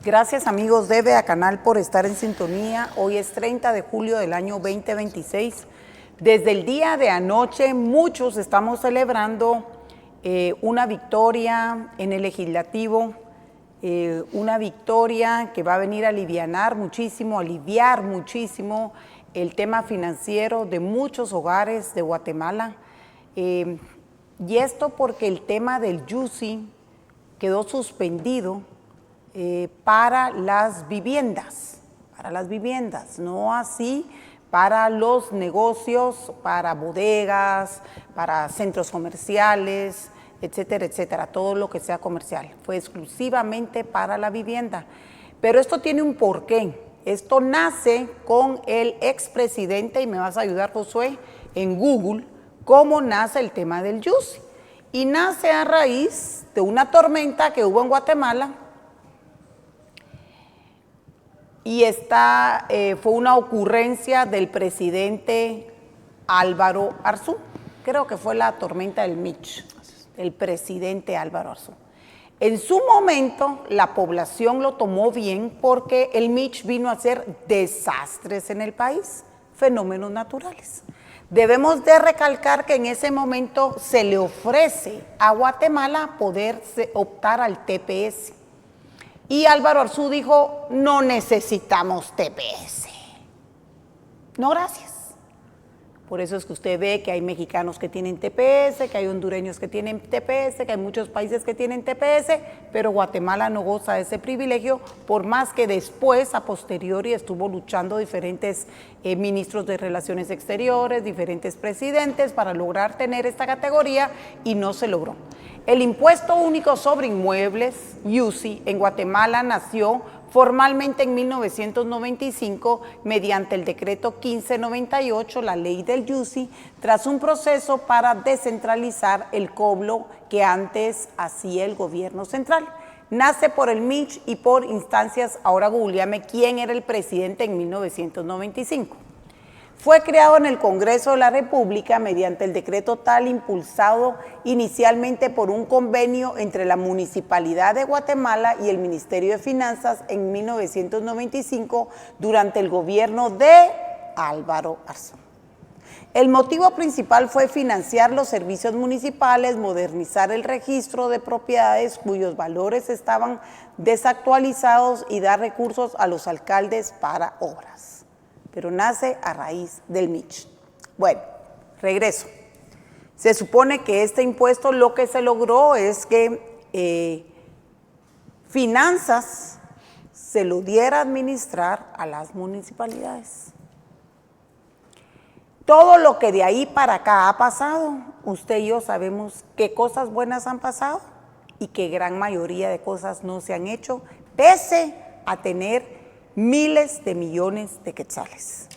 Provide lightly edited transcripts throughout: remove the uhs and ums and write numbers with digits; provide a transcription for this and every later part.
Gracias amigos de Vea Canal por estar en sintonía. Hoy es 30 de julio del año 2026. Desde el día de anoche muchos estamos celebrando una victoria en el legislativo, una victoria que va a venir a aliviar muchísimo el tema financiero de muchos hogares de Guatemala. Y esto porque el tema del YUSI quedó suspendido para las viviendas, no así para los negocios, para bodegas, para centros comerciales, etcétera, etcétera, todo lo que sea comercial. Fue exclusivamente para la vivienda. Pero esto tiene un porqué. Esto nace con el expresidente, y me vas a ayudar, Josué, en Google, cómo nace el tema del YUSI. Y nace a raíz de una tormenta que hubo en Guatemala. Y esta fue una ocurrencia del presidente Álvaro Arzú. Creo que fue la tormenta del Mitch, el presidente Álvaro Arzú. En su momento, la población lo tomó bien porque el Mitch vino a hacer desastres en el país, fenómenos naturales. Debemos de recalcar que en ese momento se le ofrece a Guatemala poder optar al TPS. Y Álvaro Arzú dijo, no necesitamos TPS. No, gracias. Por eso es que usted ve que hay mexicanos que tienen TPS, que hay hondureños que tienen TPS, que hay muchos países que tienen TPS, pero Guatemala no goza de ese privilegio, por más que después, a posteriori, estuvo luchando diferentes ministros de Relaciones Exteriores, diferentes presidentes para lograr tener esta categoría y no se logró. El impuesto único sobre inmuebles, YUSI, en Guatemala nació formalmente en 1995 mediante el decreto 1598, la ley del YUSI, tras un proceso para descentralizar el cobro que antes hacía el gobierno central. Nace por el Mitch y por instancias, ahora googleame quién era el presidente en 1995. Fue creado en el Congreso de la República mediante el decreto tal impulsado inicialmente por un convenio entre la Municipalidad de Guatemala y el Ministerio de Finanzas en 1995 durante el gobierno de Álvaro Arzú. El motivo principal fue financiar los servicios municipales, modernizar el registro de propiedades cuyos valores estaban desactualizados y dar recursos a los alcaldes para obras. Pero nace a raíz del Mitch. Bueno, regreso. Se supone que este impuesto lo que se logró es que finanzas se lo diera a administrar a las municipalidades. Todo lo que de ahí para acá ha pasado, usted y yo sabemos qué cosas buenas han pasado y qué gran mayoría de cosas no se han hecho, pese a tener miles de millones de quetzales.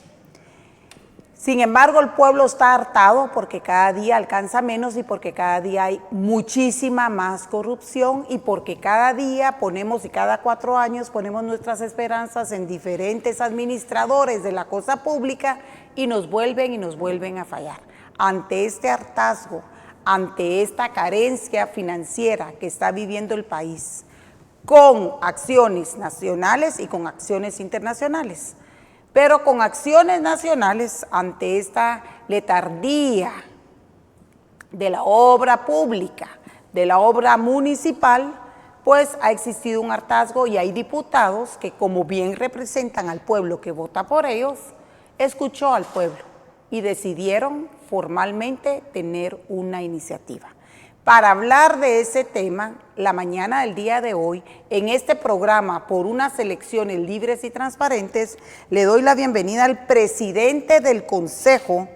Sin embargo, el pueblo está hartado porque cada día alcanza menos y porque cada día hay muchísima más corrupción y porque cada día ponemos y cada 4 años ponemos nuestras esperanzas en diferentes administradores de la cosa pública y nos vuelven a fallar. Ante este hartazgo, ante esta carencia financiera que está viviendo el país, con acciones nacionales y con acciones internacionales. Pero con acciones nacionales, ante esta letardía de la obra pública, de la obra municipal, pues ha existido un hartazgo y hay diputados que, como bien representan al pueblo que vota por ellos, escuchó al pueblo y decidieron formalmente tener una iniciativa. Para hablar de ese tema, la mañana del día de hoy, en este programa por unas elecciones libres y transparentes, le doy la bienvenida al presidente del Consejo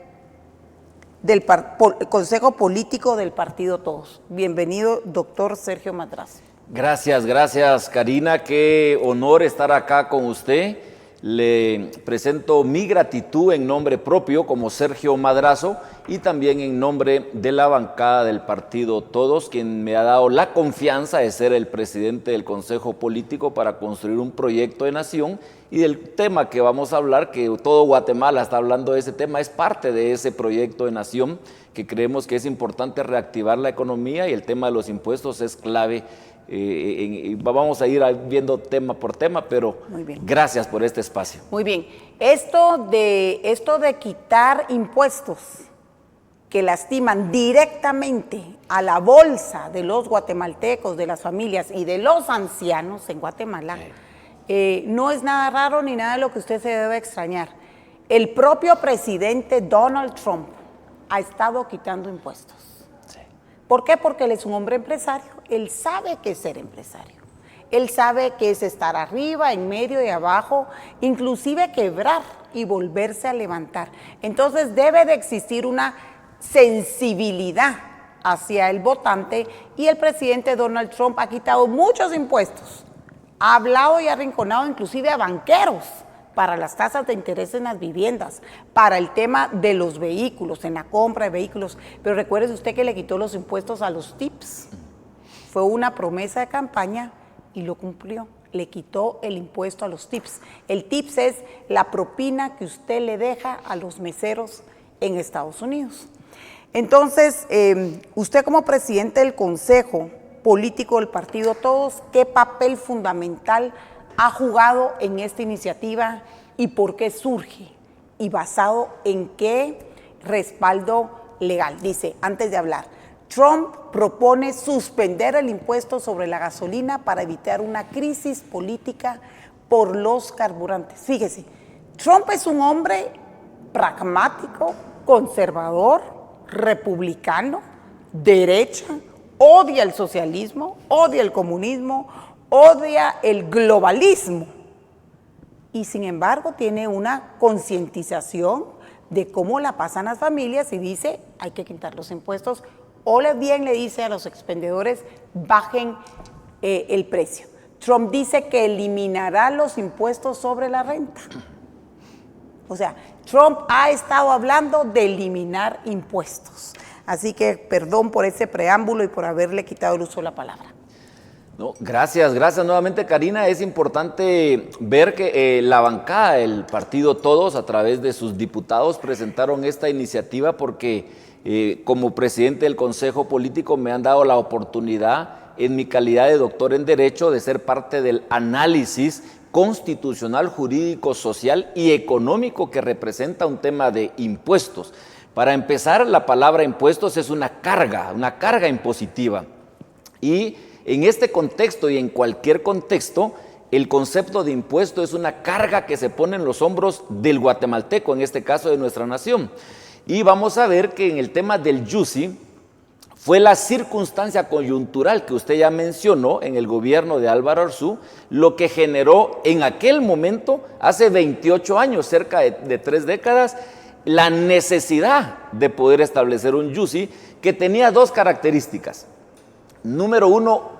Político del Partido Todos. Bienvenido, doctor Sergio Madrazo. Gracias, Karina. Qué honor estar acá con usted. Le presento mi gratitud en nombre propio como Sergio Madrazo y también en nombre de la bancada del Partido Todos, quien me ha dado la confianza de ser el presidente del Consejo Político para construir un proyecto de nación, y del tema que vamos a hablar, que todo Guatemala está hablando de ese tema, es parte de ese proyecto de nación que creemos que es importante reactivar la economía, y el tema de los impuestos es clave Vamos a ir viendo tema por tema, pero gracias por este espacio. Muy bien. Esto de quitar impuestos que lastiman directamente a la bolsa de los guatemaltecos, de las familias y de los ancianos en Guatemala, no es nada raro ni nada de lo que usted se debe extrañar. El propio presidente Donald Trump ha estado quitando impuestos. Sí. ¿Por qué? Porque él es un hombre empresario. Él sabe qué es ser empresario. Él sabe qué es estar arriba, en medio y abajo, inclusive quebrar y volverse a levantar. Entonces debe de existir una sensibilidad hacia el votante, y el presidente Donald Trump ha quitado muchos impuestos. Ha hablado y arrinconado inclusive a banqueros para las tasas de interés en las viviendas, para el tema de los vehículos, en la compra de vehículos. Pero recuerde usted que le quitó los impuestos a los tips. Fue una promesa de campaña y lo cumplió. Le quitó el impuesto a los tips. El tips es la propina que usted le deja a los meseros en Estados Unidos. Entonces, usted como presidente del Consejo Político del Partido Todos, ¿qué papel fundamental ha jugado en esta iniciativa y por qué surge? ¿Y basado en qué respaldo legal? Dice, antes de hablar, Trump propone suspender el impuesto sobre la gasolina para evitar una crisis política por los carburantes. Fíjese, Trump es un hombre pragmático, conservador, republicano, derecha, odia el socialismo, odia el comunismo, odia el globalismo. Y sin embargo tiene una concientización de cómo la pasan las familias y dice, hay que quitar los impuestos, o bien le dice a los expendedores, bajen el precio. Trump dice que eliminará los impuestos sobre la renta. O sea, Trump ha estado hablando de eliminar impuestos. Así que perdón por ese preámbulo y por haberle quitado el uso de la palabra. No, gracias nuevamente, Karina. Es importante ver que la bancada del Partido Todos, a través de sus diputados, presentaron esta iniciativa porque como presidente del Consejo Político me han dado la oportunidad, en mi calidad de doctor en Derecho, de ser parte del análisis constitucional, jurídico, social y económico que representa un tema de impuestos. Para empezar, la palabra impuestos es una carga impositiva. Y en este contexto y en cualquier contexto, el concepto de impuesto es una carga que se pone en los hombros del guatemalteco, en este caso de nuestra nación. Y vamos a ver que en el tema del YUSI, fue la circunstancia coyuntural que usted ya mencionó en el gobierno de Álvaro Arzú, lo que generó en aquel momento, hace 28 años, cerca de 3 décadas, la necesidad de poder establecer un YUSI que tenía dos características. Número uno,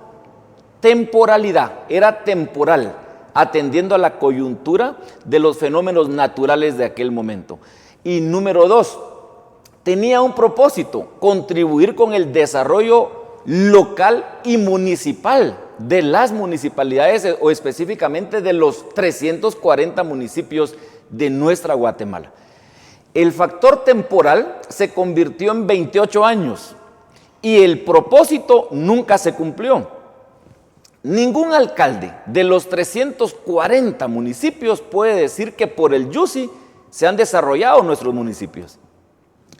temporalidad, era temporal, atendiendo a la coyuntura de los fenómenos naturales de aquel momento. Y número dos, tenía un propósito, contribuir con el desarrollo local y municipal de las municipalidades o específicamente de los 340 municipios de nuestra Guatemala. El factor temporal se convirtió en 28 años y el propósito nunca se cumplió. Ningún alcalde de los 340 municipios puede decir que por el YUSI se han desarrollado nuestros municipios.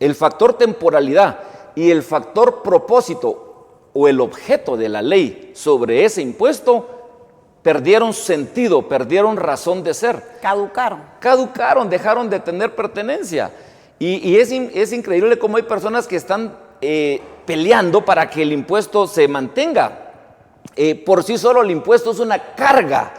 El factor temporalidad y el factor propósito o el objeto de la ley sobre ese impuesto perdieron sentido, perdieron razón de ser. Caducaron, dejaron de tener pertenencia. Y es increíble cómo hay personas que están peleando para que el impuesto se mantenga. Por sí solo el impuesto es una carga.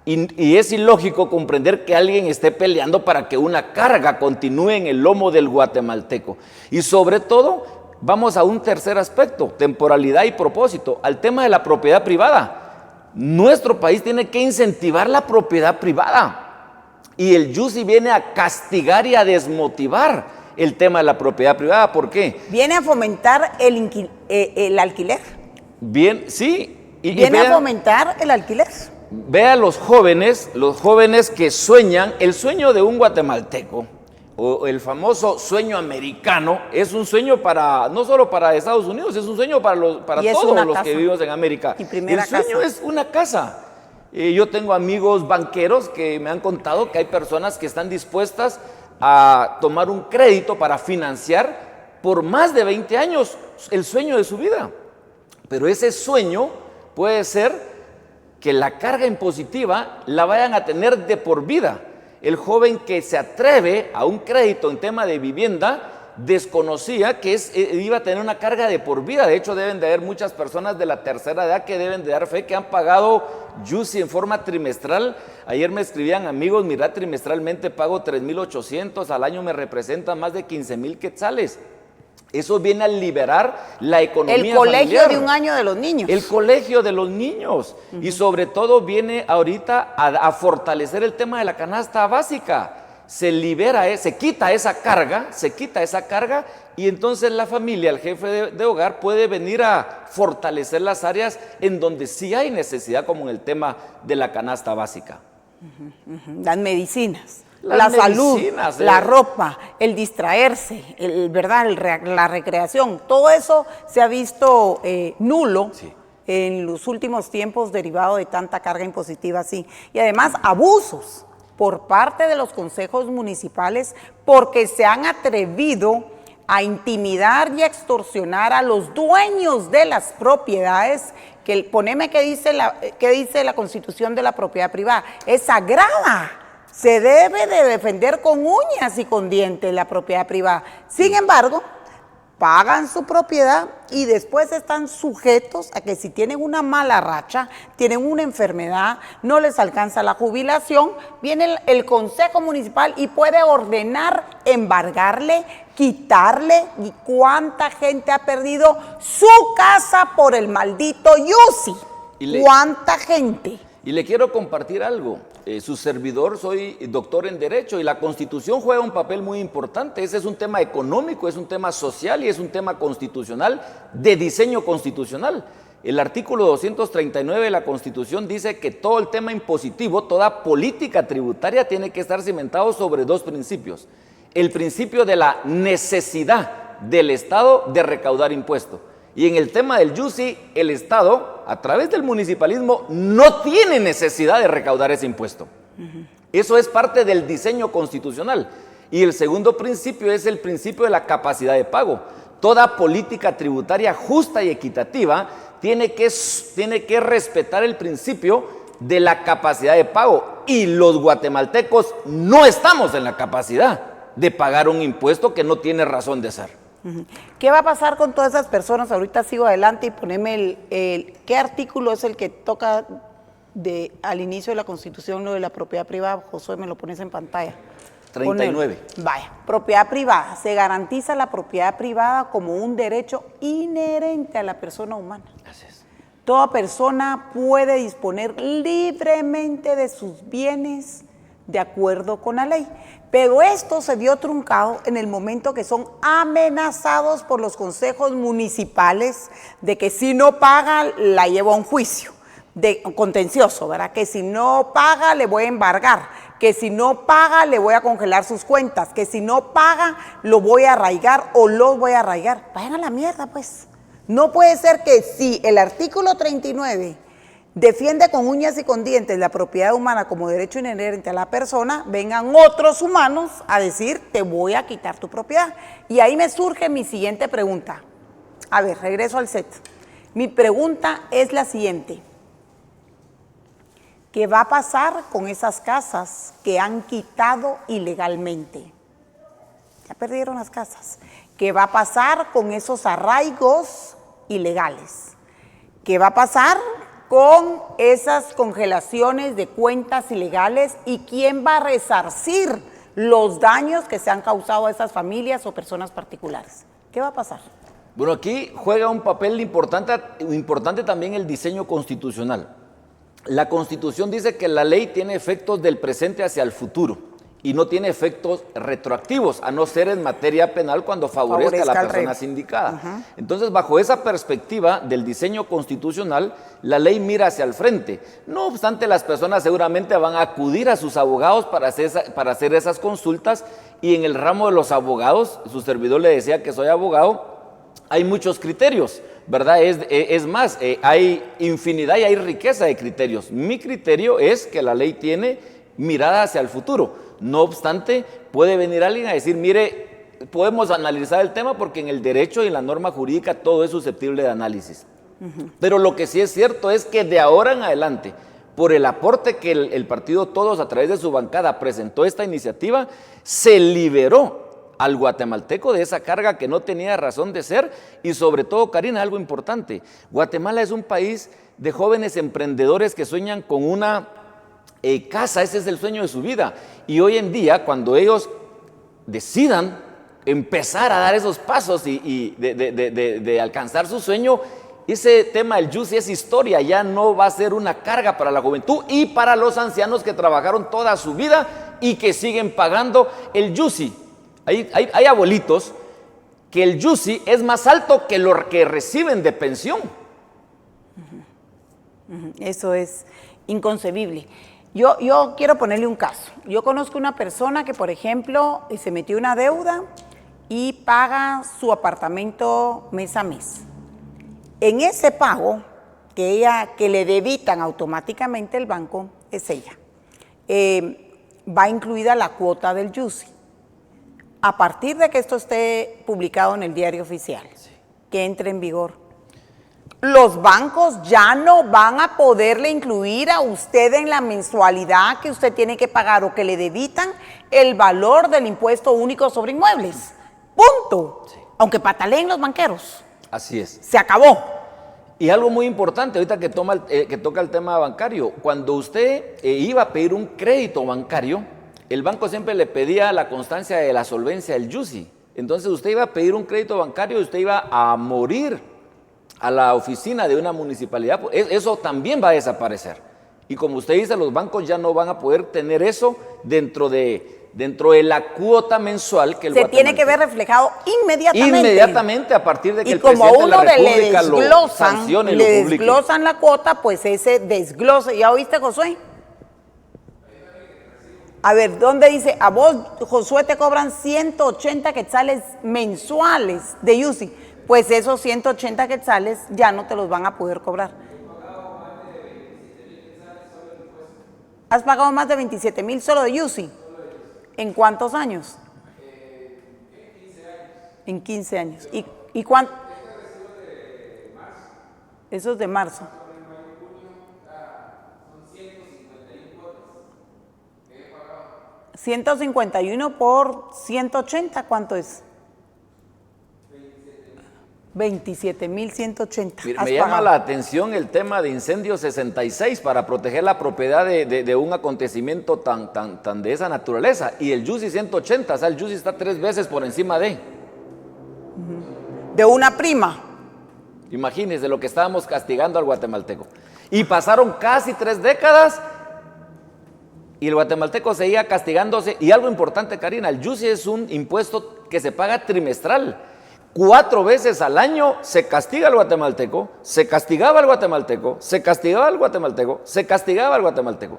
Y es ilógico comprender que alguien esté peleando para que una carga continúe en el lomo del guatemalteco. Y sobre todo, vamos a un tercer aspecto, temporalidad y propósito, al tema de la propiedad privada. Nuestro país tiene que incentivar la propiedad privada. Y el YUSI viene a castigar y a desmotivar el tema de la propiedad privada. ¿Por qué? Viene a fomentar el alquiler. Bien, sí. Viene a fomentar el alquiler. Ve a los jóvenes que sueñan, el sueño de un guatemalteco, o el famoso sueño americano, es un sueño para, no solo para Estados Unidos, es un sueño para todos los que vivimos en América. El sueño es una casa. Yo tengo amigos banqueros que me han contado que hay personas que están dispuestas a tomar un crédito para financiar por más de 20 años el sueño de su vida. Pero ese sueño puede ser que la carga impositiva la vayan a tener de por vida. El joven que se atreve a un crédito en tema de vivienda desconocía que iba a tener una carga de por vida. De hecho, deben de haber muchas personas de la tercera edad que deben de dar fe, que han pagado YUSI en forma trimestral. Ayer me escribían amigos, mira, trimestralmente pago 3,800, al año me representa más de 15,000 quetzales. Eso viene a liberar la economía familiar. El colegio de un año de los niños. El colegio de los niños. Y sobre todo viene ahorita a fortalecer el tema de la canasta básica. Se libera, se quita esa carga y entonces la familia, el jefe de hogar puede venir a fortalecer las áreas en donde sí hay necesidad, como en el tema de la canasta básica. Las medicinas. La salud, la ropa, el distraerse, la recreación, todo eso se ha visto nulo en los últimos tiempos derivado de tanta carga impositiva así. Y además abusos por parte de los consejos municipales porque se han atrevido a intimidar y a extorsionar a los dueños de las propiedades, que poneme qué dice la Constitución de la propiedad privada, es sagrada. Se debe de defender con uñas y con dientes la propiedad privada. Sin embargo, pagan su propiedad y después están sujetos a que si tienen una mala racha, tienen una enfermedad, no les alcanza la jubilación, viene el Consejo Municipal y puede ordenar embargarle, quitarle. ¿Y cuánta gente ha perdido su casa por el maldito YUSI? ¿Cuánta gente? Y le quiero compartir algo. Su servidor, soy doctor en Derecho y la Constitución juega un papel muy importante. Ese es un tema económico, es un tema social y es un tema constitucional, de diseño constitucional. El artículo 239 de la Constitución dice que todo el tema impositivo, toda política tributaria tiene que estar cimentado sobre dos principios. El principio de la necesidad del Estado de recaudar impuestos. Y en el tema del YUSI, el Estado, a través del municipalismo, no tiene necesidad de recaudar ese impuesto. Eso es parte del diseño constitucional. Y el segundo principio es el principio de la capacidad de pago. Toda política tributaria justa y equitativa tiene que respetar el principio de la capacidad de pago. Y los guatemaltecos no estamos en la capacidad de pagar un impuesto que no tiene razón de ser. ¿Qué va a pasar con todas esas personas? Ahorita sigo adelante y poneme ¿qué artículo es el que toca al inicio de la Constitución lo de la propiedad privada? Josué, me lo pones en pantalla. 39. Vaya, propiedad privada. Se garantiza la propiedad privada como un derecho inherente a la persona humana. Así es. Toda persona puede disponer libremente de sus bienes de acuerdo con la ley. Pero esto se vio truncado en el momento que son amenazados por los consejos municipales de que si no paga la lleva a un juicio contencioso, ¿verdad? Que si no paga le voy a embargar, que si no paga le voy a congelar sus cuentas, que si no paga lo voy a arraigar o los voy a arraigar. Vayan a la mierda, pues. No puede ser que si el artículo 39 defiende con uñas y con dientes la propiedad humana como derecho inherente a la persona, vengan otros humanos a decir, te voy a quitar tu propiedad. Y ahí me surge mi siguiente pregunta. A ver, regreso al set. Mi pregunta es la siguiente. ¿Qué va a pasar con esas casas que han quitado ilegalmente? Ya perdieron las casas. ¿Qué va a pasar con esos arraigos ilegales? ¿Qué va a pasar con esas congelaciones de cuentas ilegales y quién va a resarcir los daños que se han causado a esas familias o personas particulares? ¿Qué va a pasar? Bueno, aquí juega un papel importante también el diseño constitucional. La Constitución dice que la ley tiene efectos del presente hacia el futuro y no tiene efectos retroactivos, a no ser en materia penal cuando favorezca a la persona sindicada. Entonces, bajo esa perspectiva del diseño constitucional, la ley mira hacia el frente. No obstante, las personas seguramente van a acudir a sus abogados para hacer esas consultas, y en el ramo de los abogados, su servidor le decía que soy abogado, hay muchos criterios, ¿verdad? Es más, hay infinidad y hay riqueza de criterios. Mi criterio es que la ley tiene mirada hacia el futuro. No obstante, puede venir alguien a decir, mire, podemos analizar el tema porque en el derecho y en la norma jurídica todo es susceptible de análisis. Pero lo que sí es cierto es que de ahora en adelante, por el aporte que el partido Todos a través de su bancada presentó esta iniciativa, se liberó al guatemalteco de esa carga que no tenía razón de ser. Y sobre todo, Karina, algo importante, Guatemala es un país de jóvenes emprendedores que sueñan con una casa, ese es el sueño de su vida. Y hoy en día, cuando ellos decidan empezar a dar esos pasos y de alcanzar su sueño, ese tema del YUSI es historia, ya no va a ser una carga para la juventud y para los ancianos que trabajaron toda su vida y que siguen pagando el YUSI. Hay abuelitos que el YUSI es más alto que lo que reciben de pensión. Eso es inconcebible. Yo quiero ponerle un caso. Yo conozco una persona que, por ejemplo, se metió una deuda y paga su apartamento mes a mes. En ese pago que le debitan automáticamente el banco, es ella. Va incluida la cuota del YUSI. A partir de que esto esté publicado en el Diario Oficial, que entre en vigor, los bancos ya no van a poderle incluir a usted en la mensualidad que usted tiene que pagar o que le debitan el valor del impuesto único sobre inmuebles. Punto. Sí. Aunque pataleen los banqueros. Así es. Se acabó. Y algo muy importante, ahorita que toca el tema bancario, cuando usted iba a pedir un crédito bancario, el banco siempre le pedía la constancia de la solvencia del YUSI. Entonces usted iba a pedir un crédito bancario y usted iba a morir a la oficina de una municipalidad. Eso también va a desaparecer. Y como usted dice, los bancos ya no van a poder tener eso dentro de la cuota mensual que el se tiene que ver reflejado inmediatamente. Inmediatamente, a partir de que y el presidente de la República lo sancione y lo publique. Le desglosan la cuota, pues ese desglose. ¿Ya oíste, Josué? A ver, ¿dónde dice? A vos, Josué, te cobran 180 quetzales mensuales de YUSI. Pues esos 180 quetzales ya no te los van a poder cobrar. ¿Has pagado más de 27,000 solo de YUSI? ¿En cuántos años? En 15 años. ¿Y cuánto? Eso es de marzo. 151 por 180, ¿cuánto es? 27,180. Me llama la atención el tema de incendio 66 para proteger la propiedad de un acontecimiento tan de esa naturaleza. Y el YUSI 180, o sea, el YUSI está 3 veces por encima de una prima. Imagínense lo que estábamos castigando al guatemalteco. Y pasaron casi 3 décadas y el guatemalteco seguía castigándose. Y algo importante, Karina, el YUSI es un impuesto que se paga trimestral. 4 veces al año se castiga al guatemalteco, se castigaba al guatemalteco, se castigaba al guatemalteco, se castigaba al guatemalteco.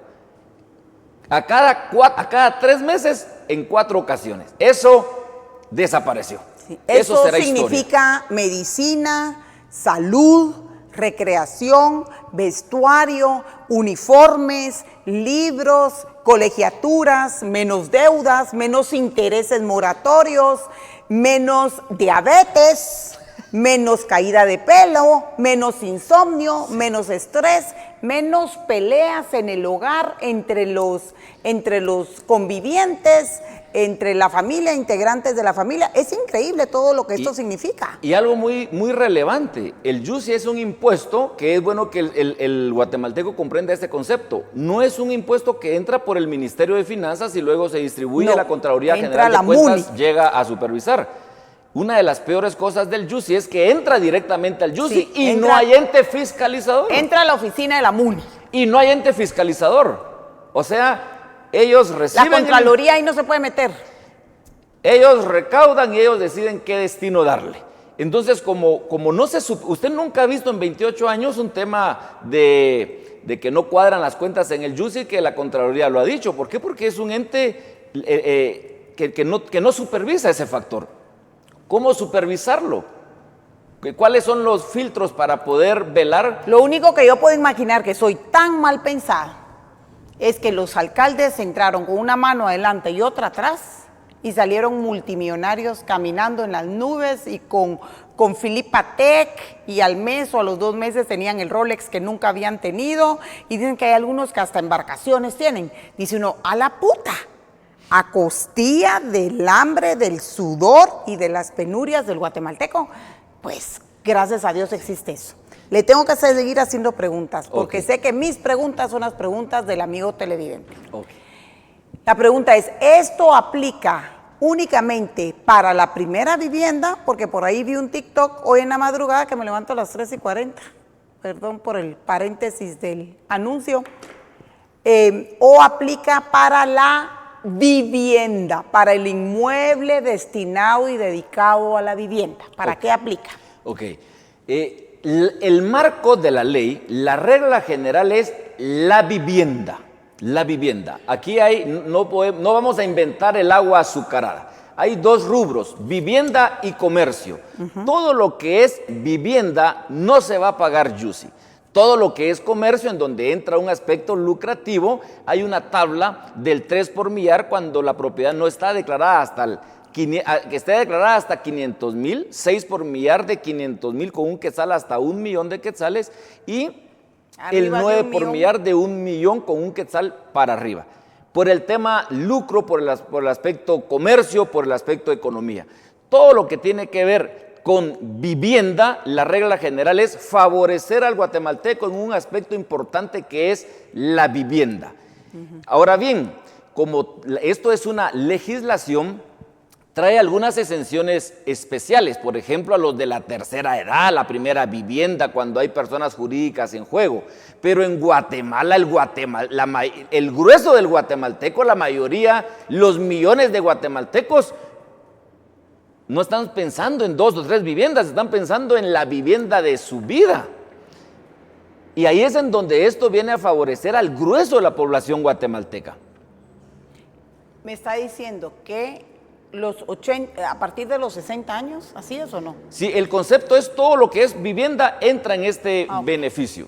A cada 3 meses en 4 ocasiones. Eso desapareció. Sí, eso será significa historia. Medicina, salud, recreación, vestuario, uniformes, libros, colegiaturas, menos deudas, menos intereses moratorios, menos diabetes, menos caída de pelo, menos insomnio, menos estrés, menos peleas en el hogar entre los convivientes, entre la familia, integrantes de la familia. Es increíble todo lo que esto significa. Y algo muy, muy relevante, el YUSI es un impuesto que es bueno que el guatemalteco comprenda este concepto. No es un impuesto que entra por el Ministerio de Finanzas y luego se distribuye a la Contraloría General de Cuentas, llega a supervisar. Una de las peores cosas del YUSI es que entra directamente al YUSI y no hay ente fiscalizador. Entra a la oficina de la MUNI. Y no hay ente fiscalizador. O sea, ellos La reciben... Contraloría ahí no se puede meter. Ellos recaudan y ellos deciden qué destino darle. Entonces, como no usted nunca ha visto en 28 años un tema de que no cuadran las cuentas en el YUSI, que la Contraloría lo ha dicho. ¿Por qué? Porque es un ente que no supervisa ese factor. ¿Cómo supervisarlo? ¿Cuáles son los filtros para poder velar? Lo único que yo puedo imaginar, que soy tan mal pensada, es que los alcaldes entraron con una mano adelante y otra atrás y salieron multimillonarios caminando en las nubes y con Filipa Tech, y al mes o a los 2 meses tenían el Rolex que nunca habían tenido, y dicen que hay algunos que hasta embarcaciones tienen. Dice uno, a la puta, a costilla del hambre, del sudor y de las penurias del guatemalteco. Pues gracias a Dios existe eso. Le tengo que seguir haciendo preguntas, porque sé que mis preguntas son las preguntas del amigo televidente. La pregunta es, ¿esto aplica únicamente para la primera vivienda? Porque por ahí vi un TikTok hoy en la madrugada, que me levanto a las 3:40, perdón por el paréntesis del anuncio, o aplica para la vivienda, para el inmueble destinado y dedicado a la vivienda. ¿Para qué aplica? El marco de la ley, la regla general es la vivienda. La vivienda. Aquí no vamos a inventar el agua azucarada. Hay 2 rubros, vivienda y comercio. Todo lo que es vivienda no se va a pagar YUSI. Todo lo que es comercio, en donde entra un aspecto lucrativo, hay una tabla del 3 por millar cuando la propiedad no está declarada que esté declarada hasta 500,000, 6 por millar de 500,000 con un quetzal hasta 1,000,000 de quetzales, y el 9 por millar de 1,000,000 con un quetzal para arriba. Por el tema lucro, por el aspecto comercio, por el aspecto economía. Todo lo que tiene que ver con vivienda, la regla general es favorecer al guatemalteco en un aspecto importante que es la vivienda. Ahora bien, como esto es una legislación, trae algunas exenciones especiales, por ejemplo, a los de la tercera edad, la primera vivienda, cuando hay personas jurídicas en juego. Pero en Guatemala, el grueso del guatemalteco, la mayoría, los millones de guatemaltecos, no están pensando en 2 o 3 viviendas, están pensando en la vivienda de su vida. Y ahí es en donde esto viene a favorecer al grueso de la población guatemalteca. Me está diciendo que a partir de los 60 años, ¿así es o no? Sí, el concepto es todo lo que es vivienda entra en este beneficio.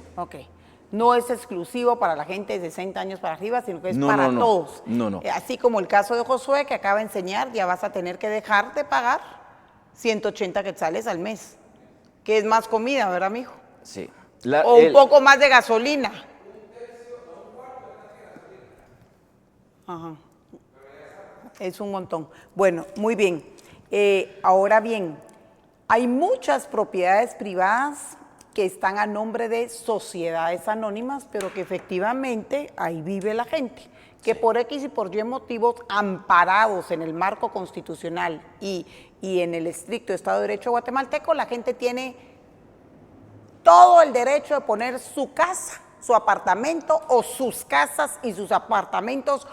No es exclusivo para la gente de 60 años para arriba, sino que es para todos. Así como el caso de Josué, que acaba de enseñar, ya vas a tener que dejar de pagar 180 quetzales al mes, que es más comida, ¿verdad, mijo? Sí. O un poco más de gasolina. Es un montón. Bueno, muy bien. Ahora bien, hay muchas propiedades privadas que están a nombre de sociedades anónimas, pero que efectivamente ahí vive la gente, que por X y por Y motivos, amparados en el marco constitucional y en el estricto Estado de Derecho guatemalteco, la gente tiene todo el derecho de poner su casa, su apartamento o sus casas y sus apartamentos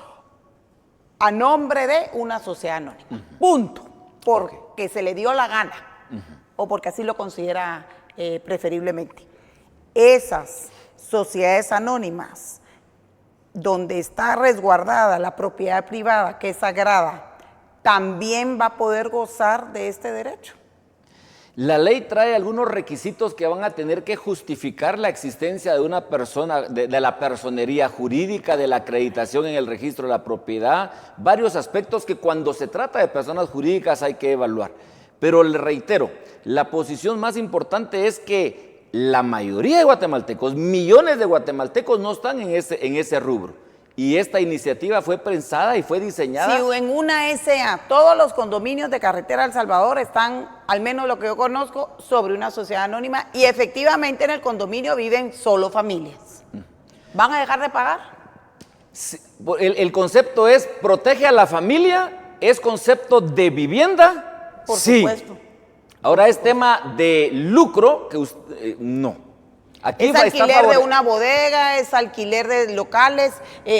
a nombre de una sociedad anónima. Punto. Porque se le dio la gana o porque así lo considera preferiblemente. Esas sociedades anónimas donde está resguardada la propiedad privada, que es sagrada, también va a poder gozar de este derecho. La ley trae algunos requisitos que van a tener que justificar la existencia de una persona, de la personería jurídica, de la acreditación en el registro de la propiedad, varios aspectos que cuando se trata de personas jurídicas hay que evaluar. Pero le reitero, la posición más importante es que la mayoría de guatemaltecos, millones de guatemaltecos no están en ese rubro. Y esta iniciativa fue pensada y fue diseñada. Si en una SA todos los condominios de Carretera El Salvador están, al menos lo que yo conozco, sobre una sociedad anónima y efectivamente en el condominio viven solo familias, ¿van a dejar de pagar? Sí, el concepto es protege a la familia, es concepto de vivienda. Por supuesto. Ahora es tema de lucro, que no. Aquí es alquiler de una bodega, es alquiler de locales,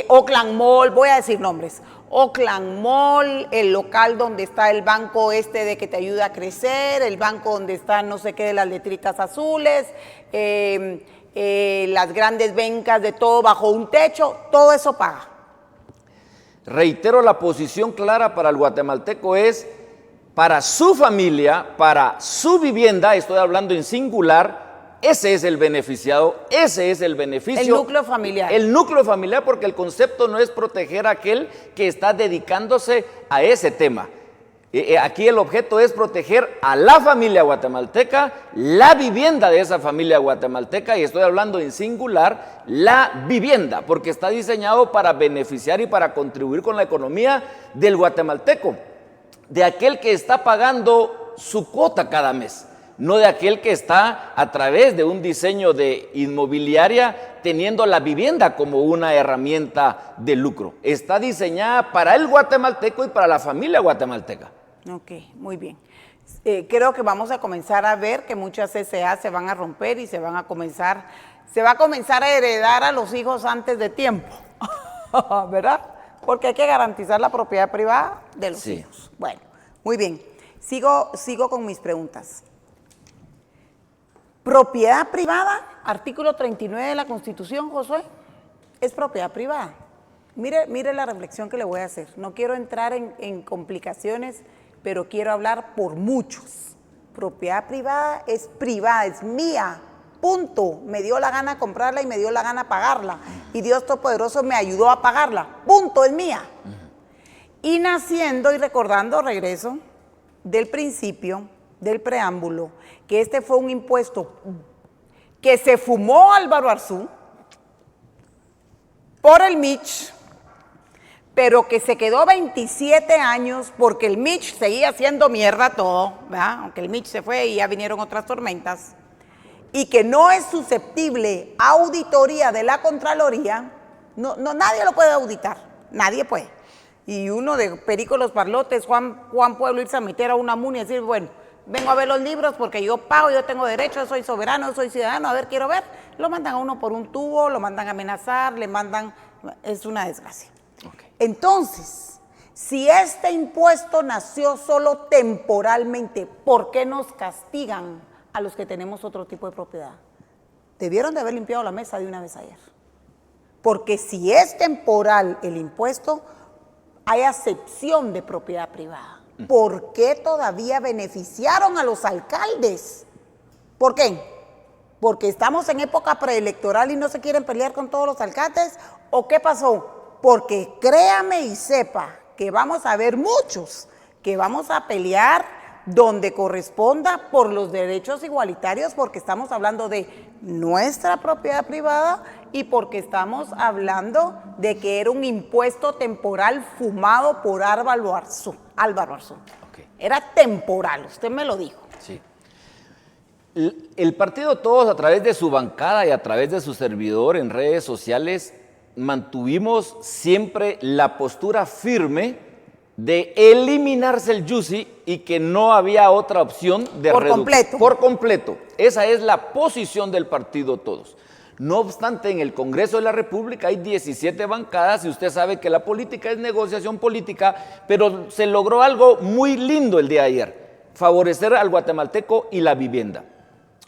Oakland Mall, voy a decir nombres. Oakland Mall, el local donde está el banco de que te ayuda a crecer, el banco donde está no sé qué de las letritas azules, las grandes bancas de todo bajo un techo, todo eso paga. Reitero, la posición clara para el guatemalteco es para su familia, para su vivienda, estoy hablando en singular. Ese es el beneficiado, ese es el beneficio. El núcleo familiar. El núcleo familiar, porque el concepto no es proteger a aquel que está dedicándose a ese tema. Aquí el objeto es proteger a la familia guatemalteca, la vivienda de esa familia guatemalteca, y estoy hablando en singular, la vivienda, porque está diseñado para beneficiar y para contribuir con la economía del guatemalteco, de aquel que está pagando su cuota cada mes. No de aquel que está a través de un diseño de inmobiliaria teniendo la vivienda como una herramienta de lucro. Está diseñada para el guatemalteco y para la familia guatemalteca. Ok, muy bien. Creo que vamos a comenzar a ver que muchas CCA se van a romper y se va a comenzar a heredar a los hijos antes de tiempo, ¿verdad? Porque hay que garantizar la propiedad privada de los hijos. Bueno, muy bien. Sigo con mis preguntas. Propiedad privada, artículo 39 de la Constitución, Josué, es propiedad privada. Mire la reflexión que le voy a hacer. No quiero entrar en complicaciones, pero quiero hablar por muchos. Propiedad privada, es mía, punto. Me dio la gana comprarla y me dio la gana pagarla. Y Dios Todopoderoso me ayudó a pagarla, punto, es mía. Y naciendo y recordando, regreso, del principio, del preámbulo, que este fue un impuesto que se fumó Álvaro Arzú por el Mitch, pero que se quedó 27 años porque el Mitch seguía haciendo mierda todo, ¿verdad? Aunque el Mitch se fue y ya vinieron otras tormentas, y que no es susceptible a auditoría de la Contraloría, nadie lo puede auditar, nadie puede. Y uno de Perico Los Parlotes, Juan Pueblo, irse a meter a una MUNI y decir, bueno, vengo a ver los libros porque yo pago, yo tengo derecho, soy soberano, soy ciudadano, a ver, quiero ver. Lo mandan a uno por un tubo, lo mandan a amenazar, es una desgracia. Okay. Entonces, si este impuesto nació solo temporalmente, ¿por qué nos castigan a los que tenemos otro tipo de propiedad? Debieron de haber limpiado la mesa de una vez ayer. Porque si es temporal el impuesto, hay acepción de propiedad privada. ¿Por qué todavía beneficiaron a los alcaldes? ¿Por qué? ¿Porque estamos en época preelectoral y no se quieren pelear con todos los alcaldes? ¿O qué pasó? Porque créame y sepa que vamos a ver muchos que vamos a pelear donde corresponda por los derechos igualitarios, porque estamos hablando de nuestra propiedad privada y porque estamos hablando de que era un impuesto temporal fumado por Álvaro Arzú. Okay. Era temporal, usted me lo dijo. Sí. El partido Todos, a través de su bancada y a través de su servidor en redes sociales, mantuvimos siempre la postura firme de eliminarse el YUSI y que no había otra opción de reducir. Por completo. Esa es la posición del partido Todos. No obstante, en el Congreso de la República hay 17 bancadas y usted sabe que la política es negociación política, pero se logró algo muy lindo el día de ayer: favorecer al guatemalteco y la vivienda.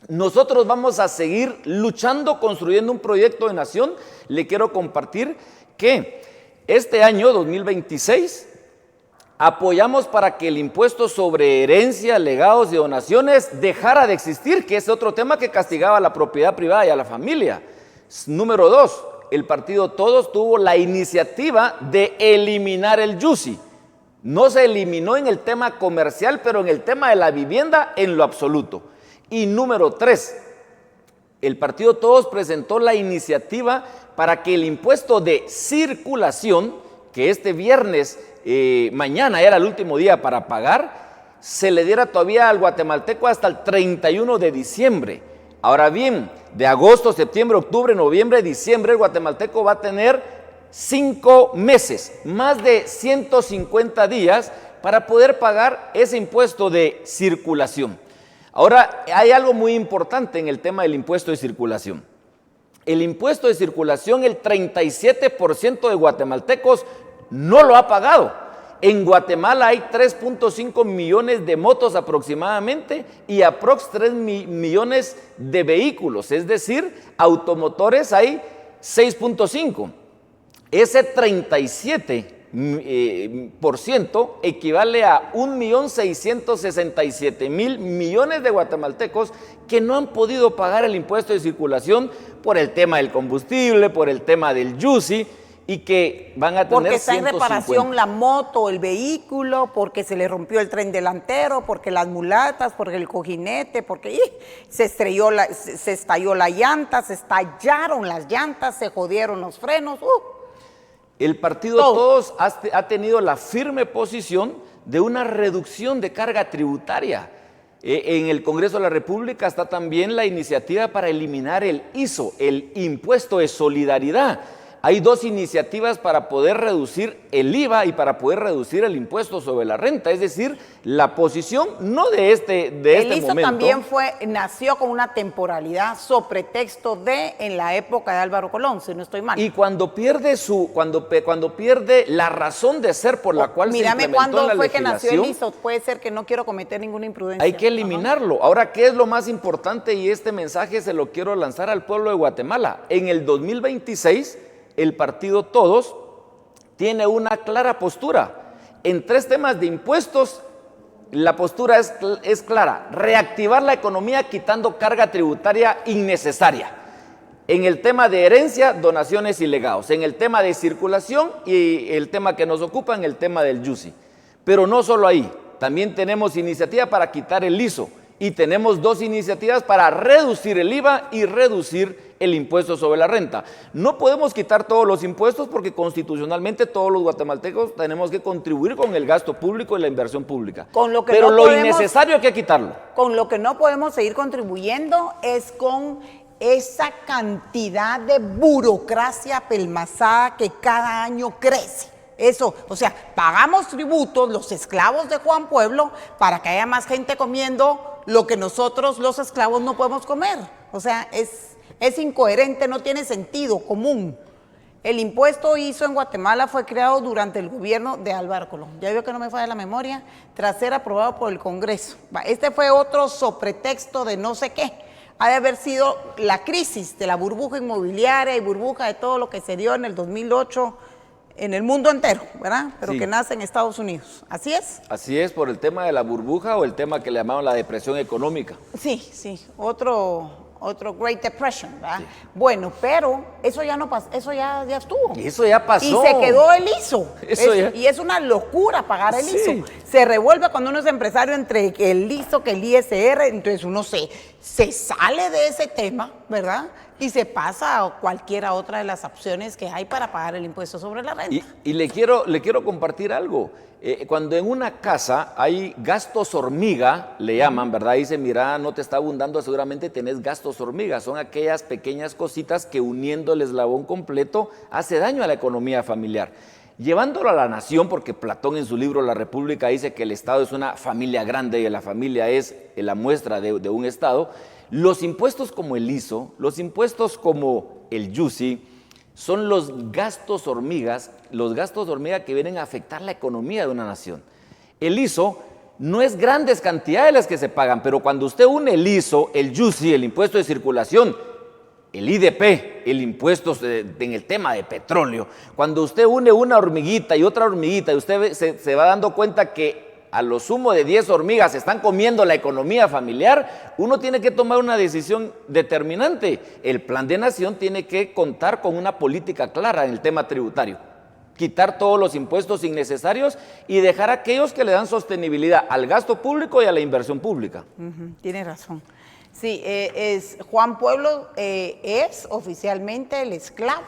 Nosotros vamos a seguir luchando, construyendo un proyecto de nación. Le quiero compartir que este año 2026 apoyamos para que el impuesto sobre herencia, legados y donaciones dejara de existir, que es otro tema que castigaba a la propiedad privada y a la familia. Número 2, el partido Todos tuvo la iniciativa de eliminar el YUSI. No se eliminó en el tema comercial, pero en el tema de la vivienda en lo absoluto. Y número 3, el partido Todos presentó la iniciativa para que el impuesto de circulación, que este viernes, mañana era el último día para pagar, se le diera todavía al guatemalteco hasta el 31 de diciembre. Ahora bien, de agosto, septiembre, octubre, noviembre, diciembre, el guatemalteco va a tener 5 meses, más de 150 días para poder pagar ese impuesto de circulación. Ahora, hay algo muy importante en el tema del impuesto de circulación. El impuesto de circulación, el 37% de guatemaltecos no lo ha pagado. En Guatemala hay 3.5 millones de motos aproximadamente y aprox 3 millones de vehículos, es decir, automotores hay 6.5. Ese 37% equivale a 1.667.000 millones de guatemaltecos que no han podido pagar el impuesto de circulación por el tema del combustible, por el tema del YUSI, y que van a tener porque está 150. en reparación la moto, el vehículo, porque se le rompió el tren delantero, porque las mulatas, porque el cojinete, porque se estalló la llanta, se estallaron las llantas, se jodieron los frenos. El partido Todos ha tenido la firme posición de una reducción de carga tributaria. En el Congreso de la República está también la iniciativa para eliminar el ISO, el Impuesto de Solidaridad. Hay dos iniciativas para poder reducir el IVA y para poder reducir el impuesto sobre la renta, es decir, la posición no de este momento. El ISO también nació con una temporalidad sobre pretexto de en la época de Álvaro Colón, si no estoy mal. Y cuando pierde cuando pierde la razón de ser por la cual se implementó la legislación. ¿Cuándo fue que nació el ISO? Puede ser que no quiero cometer ninguna imprudencia. Hay que eliminarlo. Ahora, ¿qué es lo más importante? Y este mensaje se lo quiero lanzar al pueblo de Guatemala. En el 2026, el partido Todos tiene una clara postura. En 3 temas de impuestos, la postura es clara: reactivar la economía quitando carga tributaria innecesaria. En el tema de herencia, donaciones y legados. En el tema de circulación y el tema que nos ocupa, en el tema del YUSI. Pero no solo ahí, también tenemos iniciativa para quitar el ISO. Y tenemos 2 iniciativas para reducir el IVA y reducir el impuesto sobre la renta. No podemos quitar todos los impuestos porque constitucionalmente todos los guatemaltecos tenemos que contribuir con el gasto público y la inversión pública. Pero lo innecesario hay que quitarlo. Con lo que no podemos seguir contribuyendo es con esa cantidad de burocracia pelmazada que cada año crece. Eso, o sea, pagamos tributos, los esclavos de Juan Pueblo, para que haya más gente comiendo lo que nosotros los esclavos no podemos comer. O sea, es incoherente, no tiene sentido común. El impuesto ISO en Guatemala fue creado durante el gobierno de Álvaro Colón. Ya veo que no me falla la memoria, tras ser aprobado por el Congreso. Este fue otro sobretexto de no sé qué. Ha de haber sido la crisis de la burbuja inmobiliaria y burbuja de todo lo que se dio en el 2008 en el mundo entero, ¿verdad? Pero sí, que nace en Estados Unidos. ¿Así es? Así es, por el tema de la burbuja o el tema que le llamaban la depresión económica. Sí, otro Great Depression, ¿verdad? Sí. Bueno, pero eso ya no pasó, eso ya estuvo. Eso ya pasó. Y se quedó el ISO. Y es una locura pagar el ISO. Se revuelve cuando uno es empresario entre el ISO, que el ISR, entonces uno se sale de ese tema, ¿verdad? Y se pasa a cualquiera otra de las opciones que hay para pagar el impuesto sobre la renta. Y le quiero compartir algo. Cuando en una casa hay gastos hormiga, le llaman, ¿verdad? Dice, mira, no te está abundando, seguramente tenés gastos hormiga. Son aquellas pequeñas cositas que uniendo el eslabón completo hace daño a la economía familiar. Llevándolo a la nación, porque Platón en su libro La República dice que el Estado es una familia grande y la familia es la muestra de un Estado. Los impuestos como el ISO, los impuestos como el YUSI, son los gastos hormiga que vienen a afectar la economía de una nación. El ISO no es grandes cantidades las que se pagan, pero cuando usted une el ISO, el YUSI, el impuesto de circulación, el IDP, el impuesto en el tema de petróleo, cuando usted une una hormiguita y otra hormiguita y usted se va dando cuenta que a lo sumo de 10 hormigas se están comiendo la economía familiar, uno tiene que tomar una decisión determinante. El plan de nación tiene que contar con una política clara en el tema tributario. Quitar todos los impuestos innecesarios y dejar a aquellos que le dan sostenibilidad al gasto público y a la inversión pública. Tiene razón. Sí, Juan Pueblo es oficialmente el esclavo,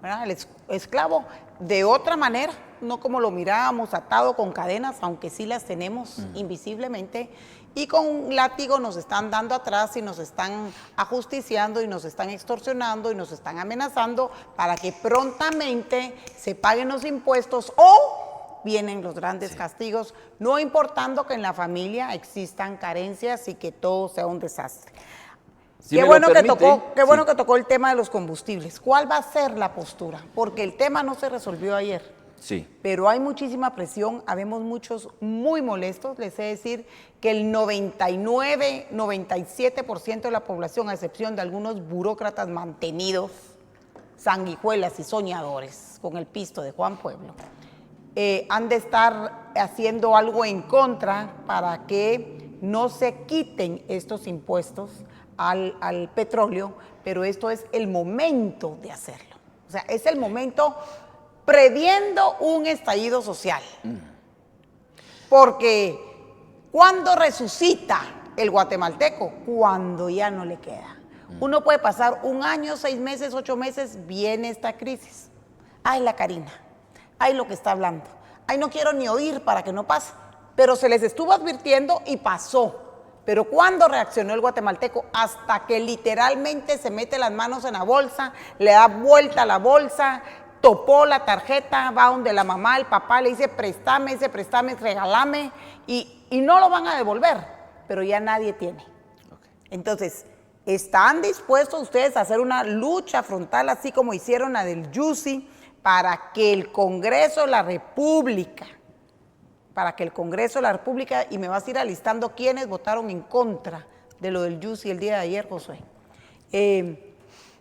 ¿verdad? El esclavo de otra manera, no como lo mirábamos atado con cadenas, aunque sí las tenemos invisiblemente, y con un látigo nos están dando atrás y nos están ajusticiando y nos están extorsionando y nos están amenazando para que prontamente se paguen los impuestos o vienen los grandes castigos, no importando que en la familia existan carencias y que todo sea un desastre. Si qué me bueno, lo permite, qué bueno que tocó el tema de los combustibles. ¿Cuál va a ser la postura? Porque el tema no se resolvió ayer. Sí. Pero hay muchísima presión, habemos muchos muy molestos. Les he de decir que el 99, 97% de la población, a excepción de algunos burócratas mantenidos, sanguijuelas y soñadores, con el pisto de Juan Pueblo, han de estar haciendo algo en contra para que no se quiten estos impuestos al petróleo, pero esto es el momento de hacerlo. O sea, es el momento previendo un estallido social. Porque ¿cuándo resucita el guatemalteco? Cuando ya no le queda. Uno puede pasar 1 año, 6 meses, 8 meses, viene esta crisis. Ay, la Karina, ay, lo que está hablando. Ay, no quiero ni oír para que no pase. Pero se les estuvo advirtiendo y pasó. Pero ¿cuándo reaccionó el guatemalteco? Hasta que literalmente se mete las manos en la bolsa, le da vuelta a la bolsa, topó la tarjeta, va donde la mamá, el papá, le dice préstame, regálame, y no lo van a devolver, pero ya nadie tiene. Entonces, ¿están dispuestos ustedes a hacer una lucha frontal, así como hicieron la del Yussi, para que el Congreso de la República, y me vas a ir alistando quiénes votaron en contra de lo del Yussi el día de ayer, Josué,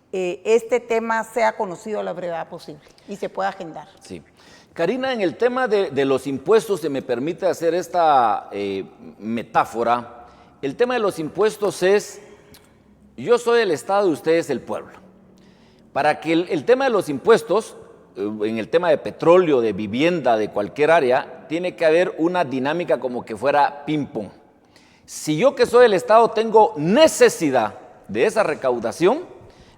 este tema sea conocido a la brevedad posible y se pueda agendar? Sí. Karina, en el tema de los impuestos, se me permite hacer esta metáfora. El tema de los impuestos es, yo soy el Estado y usted es el pueblo. Para que el tema de los impuestos, en el tema de petróleo, de vivienda, de cualquier área, tiene que haber una dinámica como que fuera ping-pong. Si yo, que soy el Estado, tengo necesidad de esa recaudación,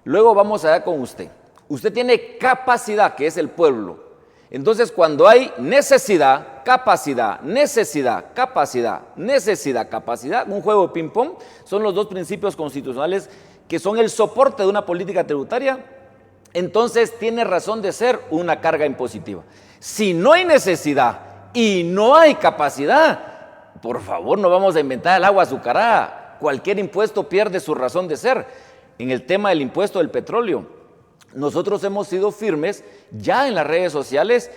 luego vamos allá con usted. Usted tiene capacidad, que es el pueblo. Entonces, cuando hay necesidad, capacidad, necesidad, capacidad, necesidad, capacidad, un juego de ping-pong, son los dos principios constitucionales que son el soporte de una política tributaria. Entonces, tiene razón de ser una carga impositiva. Si no hay necesidad y no hay capacidad, por favor, no vamos a inventar el agua azucarada. Cualquier impuesto pierde su razón de ser. En el tema del impuesto del petróleo, nosotros hemos sido firmes ya en las redes sociales.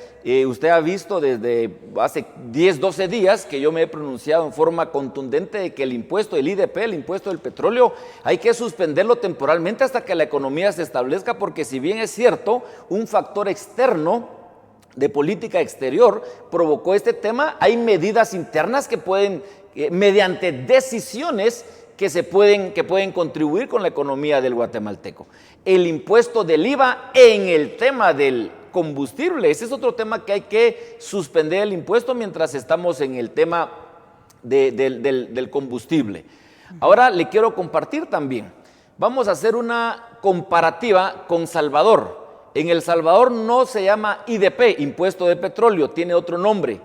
Usted ha visto desde hace 10, 12 días que yo me he pronunciado en forma contundente de que el impuesto, el IDP, el impuesto del petróleo, hay que suspenderlo temporalmente hasta que la economía se establezca, porque si bien es cierto, un factor externo de política exterior provocó este tema, hay medidas internas que pueden, mediante decisiones, que pueden contribuir con la economía del guatemalteco. El impuesto del IVA en el tema del combustible, ese es otro tema que hay que suspender el impuesto mientras estamos en el tema del combustible. Ahora le quiero compartir también, vamos a hacer una comparativa con Salvador. En El Salvador no se llama IDP, impuesto de petróleo, tiene otro nombre.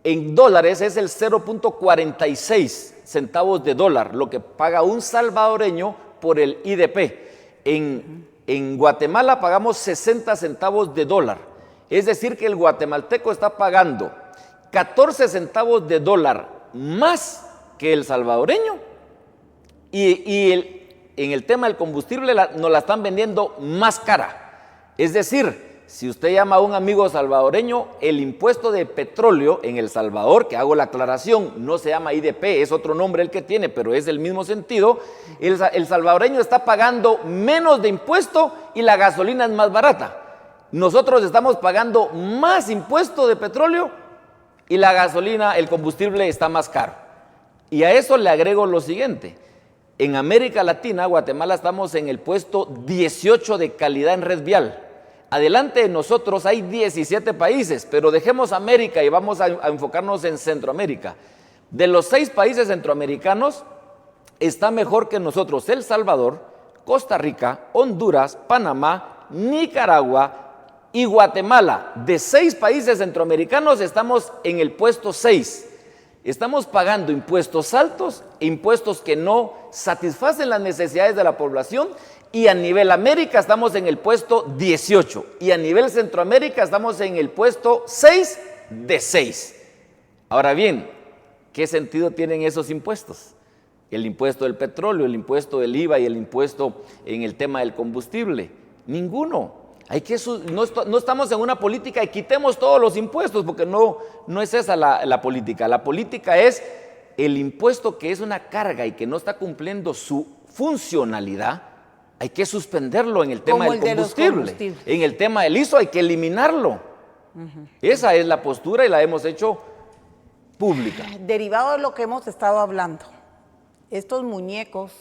En dólares es el 0.46 centavos de dólar, lo que paga un salvadoreño por el IDP. En Guatemala pagamos 60 centavos de dólar. Es decir, que el guatemalteco está pagando 14 centavos de dólar más que el salvadoreño. En el tema del combustible nos la están vendiendo más cara. Es decir, si usted llama a un amigo salvadoreño, el impuesto de petróleo en El Salvador, que hago la aclaración, no se llama IDP, es otro nombre el que tiene, pero es del mismo sentido, el salvadoreño está pagando menos de impuesto y la gasolina es más barata. Nosotros estamos pagando más impuesto de petróleo y la gasolina, el combustible está más caro. Y a eso le agrego lo siguiente. En América Latina, Guatemala, estamos en el puesto 18 de calidad en red vial. Adelante de nosotros hay 17 países, pero dejemos América y vamos a enfocarnos en Centroamérica. De los 6 países centroamericanos, está mejor que nosotros El Salvador, Costa Rica, Honduras, Panamá, Nicaragua y Guatemala. De 6 países centroamericanos estamos en el puesto 6. Estamos pagando impuestos altos, impuestos que no satisfacen las necesidades de la población, y a nivel América estamos en el puesto 18 y a nivel Centroamérica estamos en el puesto 6 de 6. Ahora bien, ¿qué sentido tienen esos impuestos? El impuesto del petróleo, el impuesto del IVA y el impuesto en el tema del combustible. Ninguno. No estamos en una política de quitemos todos los impuestos, porque no es esa la política. La política es el impuesto que es una carga y que no está cumpliendo su funcionalidad, hay que suspenderlo en el tema del combustible. En el tema del ISO hay que eliminarlo. Esa es la postura y la hemos hecho pública. Derivado de lo que hemos estado hablando, estos muñecos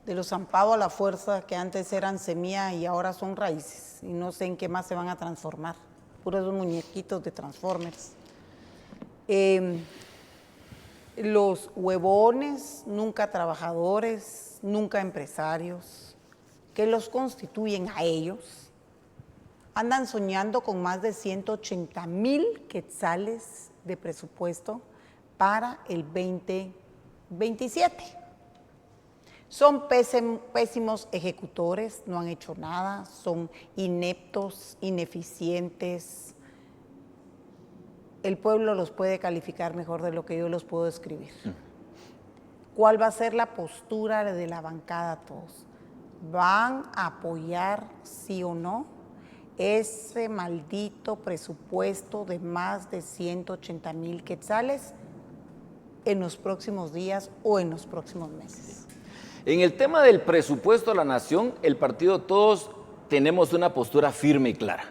de los zampados a la fuerza que antes eran semilla y ahora son raíces y no sé en qué más se van a transformar, puros muñequitos de Transformers. Los huevones, nunca trabajadores, nunca empresarios, que los constituyen a ellos, andan soñando con más de 180,000 quetzales de presupuesto para el 2027. Son pésimos ejecutores, no han hecho nada, son ineptos, ineficientes. El pueblo los puede calificar mejor de lo que yo los puedo describir. ¿Cuál va a ser la postura de la bancada todos? ¿Van a apoyar, sí o no, ese maldito presupuesto de más de 180,000 quetzales en los próximos días o en los próximos meses? En el tema del presupuesto de la nación, el partido todos tenemos una postura firme y clara.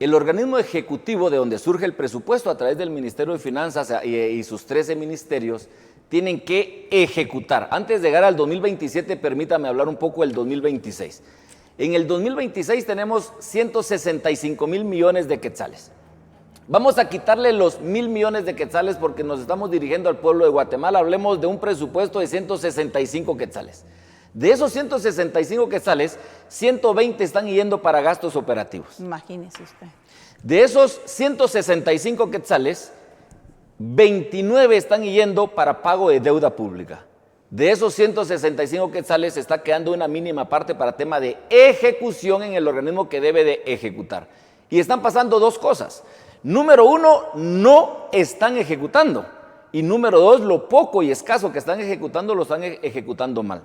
El organismo ejecutivo de donde surge el presupuesto a través del Ministerio de Finanzas y sus 13 ministerios tienen que ejecutar. Antes de llegar al 2027, permítame hablar un poco del 2026. En el 2026 tenemos 165,000 millones de quetzales. Vamos a quitarle los 1,000 millones de quetzales porque nos estamos dirigiendo al pueblo de Guatemala. Hablemos de un presupuesto de 165 quetzales. De esos 165 quetzales, 120 están yendo para gastos operativos. Imagínese usted. De esos 165 quetzales, 29 están yendo para pago de deuda pública. De esos 165 quetzales está quedando una mínima parte para tema de ejecución en el organismo que debe de ejecutar. Y están pasando dos cosas. Número uno, no están ejecutando. Y número dos, lo poco y escaso que están ejecutando, lo están ejecutando mal.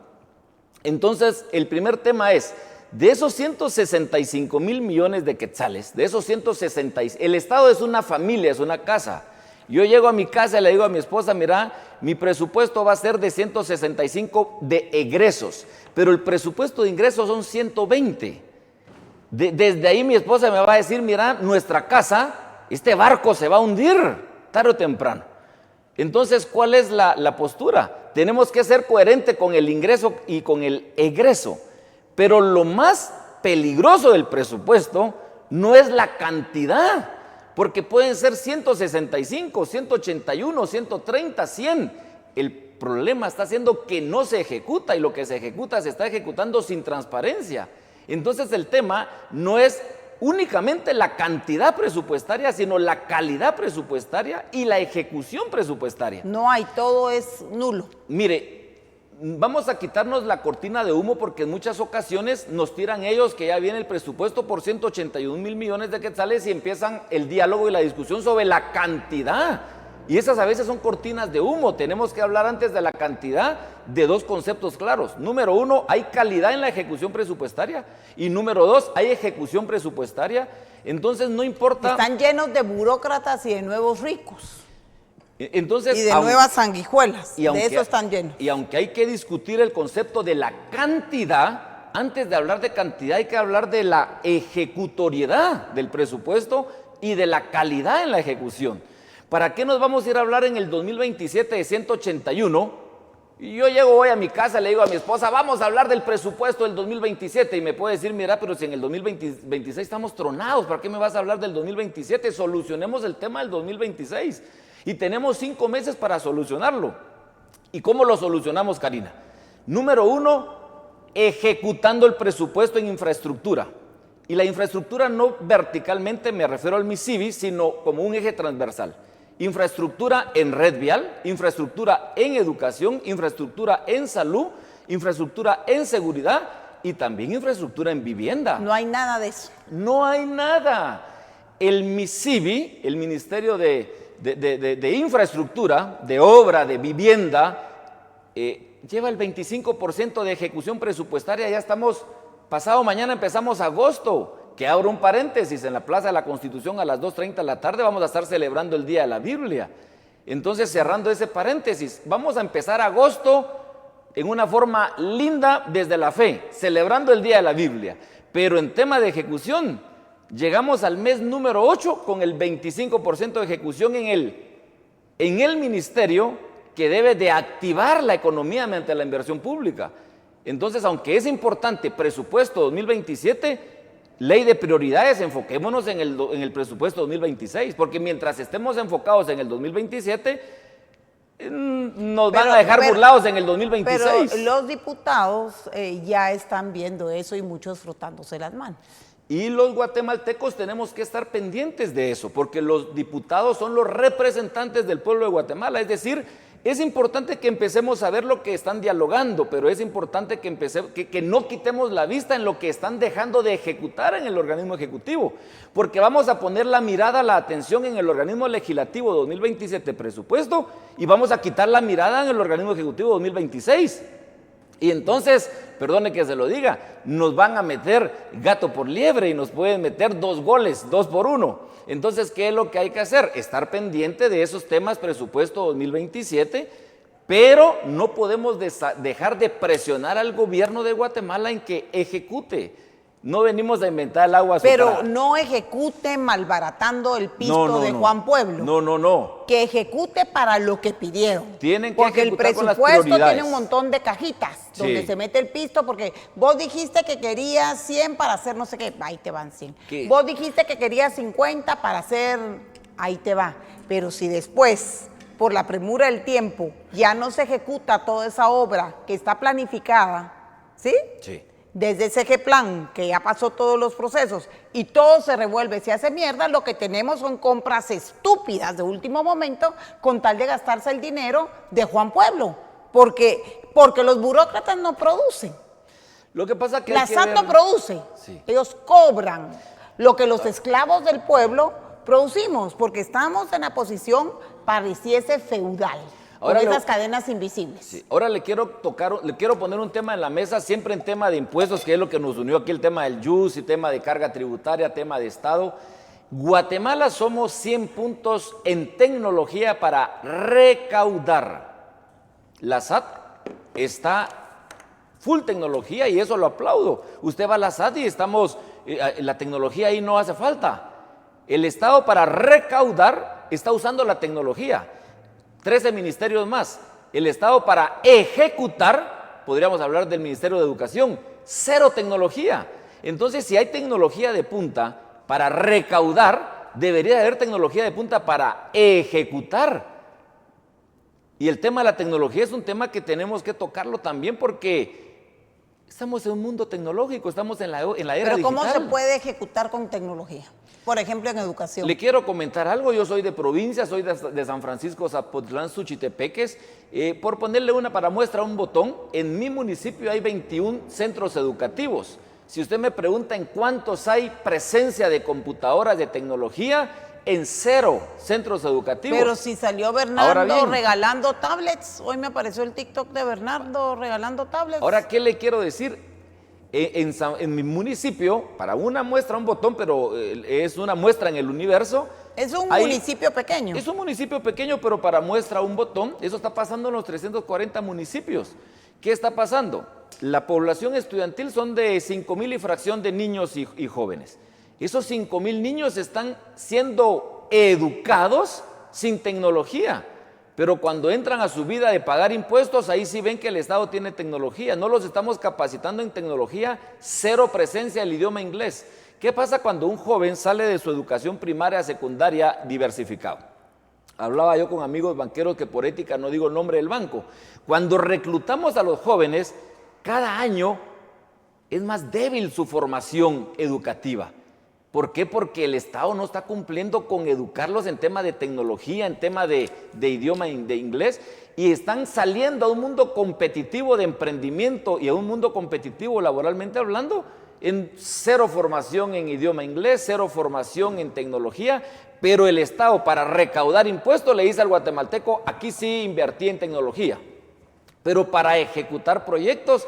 Entonces, el primer tema es, de esos 165,000 millones de quetzales, de esos 160, el Estado es una familia, es una casa. Yo llego a mi casa y le digo a mi esposa, mira, mi presupuesto va a ser de 165 de egresos, pero el presupuesto de ingresos son 120. Desde ahí mi esposa me va a decir, mira, nuestra casa, este barco se va a hundir tarde o temprano. Entonces, ¿cuál es la postura? Tenemos que ser coherentes con el ingreso y con el egreso. Pero lo más peligroso del presupuesto no es la cantidad, porque pueden ser 165, 181, 130, 100. El problema está siendo que no se ejecuta y lo que se ejecuta se está ejecutando sin transparencia. Entonces el tema no es únicamente la cantidad presupuestaria, sino la calidad presupuestaria y la ejecución presupuestaria. No hay, todo es nulo. Mire, vamos a quitarnos la cortina de humo porque en muchas ocasiones nos tiran ellos que ya viene el presupuesto por 181,000 millones de quetzales y empiezan el diálogo y la discusión sobre la cantidad. Y esas a veces son cortinas de humo. Tenemos que hablar antes de la cantidad de dos conceptos claros. Número uno, hay calidad en la ejecución presupuestaria. Y número dos, hay ejecución presupuestaria. Entonces no importa... Están llenos de burócratas y de nuevos ricos. Entonces, y de nuevas sanguijuelas. De eso están llenos. Y aunque hay que discutir el concepto de la cantidad, antes de hablar de cantidad hay que hablar de la ejecutoriedad del presupuesto y de la calidad en la ejecución. ¿Para qué nos vamos a ir a hablar en el 2027 de 181? Y yo llego hoy a mi casa, le digo a mi esposa, vamos a hablar del presupuesto del 2027. Y me puede decir, mira, pero si en el 2026 estamos tronados, ¿para qué me vas a hablar del 2027? Solucionemos el tema del 2026. Y tenemos 5 meses para solucionarlo. ¿Y cómo lo solucionamos, Karina? Número uno, ejecutando el presupuesto en infraestructura. Y la infraestructura no verticalmente, me refiero al MISIVI, sino como un eje transversal. Infraestructura en red vial, infraestructura en educación, infraestructura en salud, infraestructura en seguridad y también infraestructura en vivienda. No hay nada de eso. No hay nada. el MISIBI, el Ministerio de Infraestructura, de Obra, de Vivienda, lleva el 25% de ejecución presupuestaria. Ya estamos, pasado mañana empezamos agosto. Que abro un paréntesis, en la Plaza de la Constitución a las 2:30 de la tarde vamos a estar celebrando el Día de la Biblia. Entonces, cerrando ese paréntesis, vamos a empezar agosto en una forma linda desde la fe, celebrando el Día de la Biblia. Pero en tema de ejecución, llegamos al mes número 8 con el 25% de ejecución en el ministerio que debe de activar la economía mediante la inversión pública. Entonces, aunque es importante presupuesto 2027, ley de prioridades, enfoquémonos en el presupuesto 2026, porque mientras estemos enfocados en el 2027, nos van a dejar burlados en el 2026. Pero los diputados ya están viendo eso y muchos frotándose las manos. Y los guatemaltecos tenemos que estar pendientes de eso, porque los diputados son los representantes del pueblo de Guatemala, es decir, es importante que empecemos a ver lo que están dialogando, pero es importante que no quitemos la vista en lo que están dejando de ejecutar en el organismo ejecutivo, porque vamos a poner la mirada, la atención en el organismo legislativo 2027 presupuesto y vamos a quitar la mirada en el organismo ejecutivo 2026. Y entonces, perdone que se lo diga, nos van a meter gato por liebre y nos pueden meter 2 goles, 2-1. Entonces, ¿qué es lo que hay que hacer? Estar pendiente de esos temas presupuesto 2027, pero no podemos dejar de presionar al gobierno de Guatemala en que ejecute. No venimos a inventar el agua azucarada. Pero no ejecute malbaratando el pisto de Juan Pueblo. No. Que ejecute para lo que pidieron. Tienen que porque ejecutar el con las presupuesto prioridades. tiene un montón de cajitas donde Sí. se mete el pisto, porque vos dijiste que querías 100 para hacer no sé qué, ahí te van 100. ¿Qué? Vos dijiste que querías 50 para hacer, ahí te va. Pero si después, por la premura del tiempo, ya no se ejecuta toda esa obra que está planificada, ¿sí? Sí. Desde ese plan, que ya pasó todos los procesos, y todo se revuelve, se hace mierda, lo que tenemos son compras estúpidas de último momento con tal de gastarse el dinero de Juan Pueblo, porque los burócratas no producen. Lo que pasa que La SAT no produce, Sí. ellos cobran lo que los esclavos del pueblo producimos, porque estamos en la posición pareciese feudal. Ahora con esas cadenas invisibles. Sí. Ahora le quiero poner un tema en la mesa, siempre en tema de impuestos, que es lo que nos unió aquí, el tema del YUS, el tema de carga tributaria, tema de Estado. Guatemala somos 100 puntos en tecnología para recaudar. La SAT está full tecnología y eso lo aplaudo. Usted va a la SAT y la tecnología ahí no hace falta. El Estado para recaudar está usando la tecnología. 13 ministerios más. El Estado para ejecutar, podríamos hablar del Ministerio de Educación, 0 tecnología. Entonces, si hay tecnología de punta para recaudar, debería haber tecnología de punta para ejecutar. Y el tema de la tecnología es un tema que tenemos que tocarlo también porque estamos en un mundo tecnológico, estamos en la era digital. Pero ¿cómo se puede ejecutar con tecnología? Por ejemplo, en educación. Le quiero comentar algo, yo soy de provincia, soy de San Francisco, Zapotlán, Suchitepeques. Por ponerle para muestra un botón, en mi municipio hay 21 centros educativos. Si usted me pregunta en cuántos hay presencia de computadoras de tecnología, en 0 centros educativos. Pero si salió Bernardo regalando tablets, hoy me apareció el TikTok de Bernardo regalando tablets. Ahora, ¿qué le quiero decir? En mi municipio, para una muestra, un botón, pero es una muestra en el universo. Es un municipio pequeño. Es un municipio pequeño, pero para muestra un botón. Eso está pasando en los 340 municipios. ¿Qué está pasando? La población estudiantil son de 5,000 y fracción de niños y jóvenes. Esos 5,000 niños están siendo educados sin tecnología. Pero cuando entran a su vida de pagar impuestos, ahí sí ven que el Estado tiene tecnología. No los estamos capacitando en tecnología, 0 presencia del idioma inglés. ¿Qué pasa cuando un joven sale de su educación primaria a secundaria diversificado? Hablaba yo con amigos banqueros que por ética no digo el nombre del banco. Cuando reclutamos a los jóvenes, cada año es más débil su formación educativa. ¿Por qué? Porque el Estado no está cumpliendo con educarlos en tema de tecnología, en tema de idioma de inglés, y están saliendo a un mundo competitivo de emprendimiento y a un mundo competitivo laboralmente hablando en cero formación en idioma inglés, cero formación en tecnología, pero el Estado para recaudar impuestos le dice al guatemalteco, aquí sí invertí en tecnología, pero para ejecutar proyectos,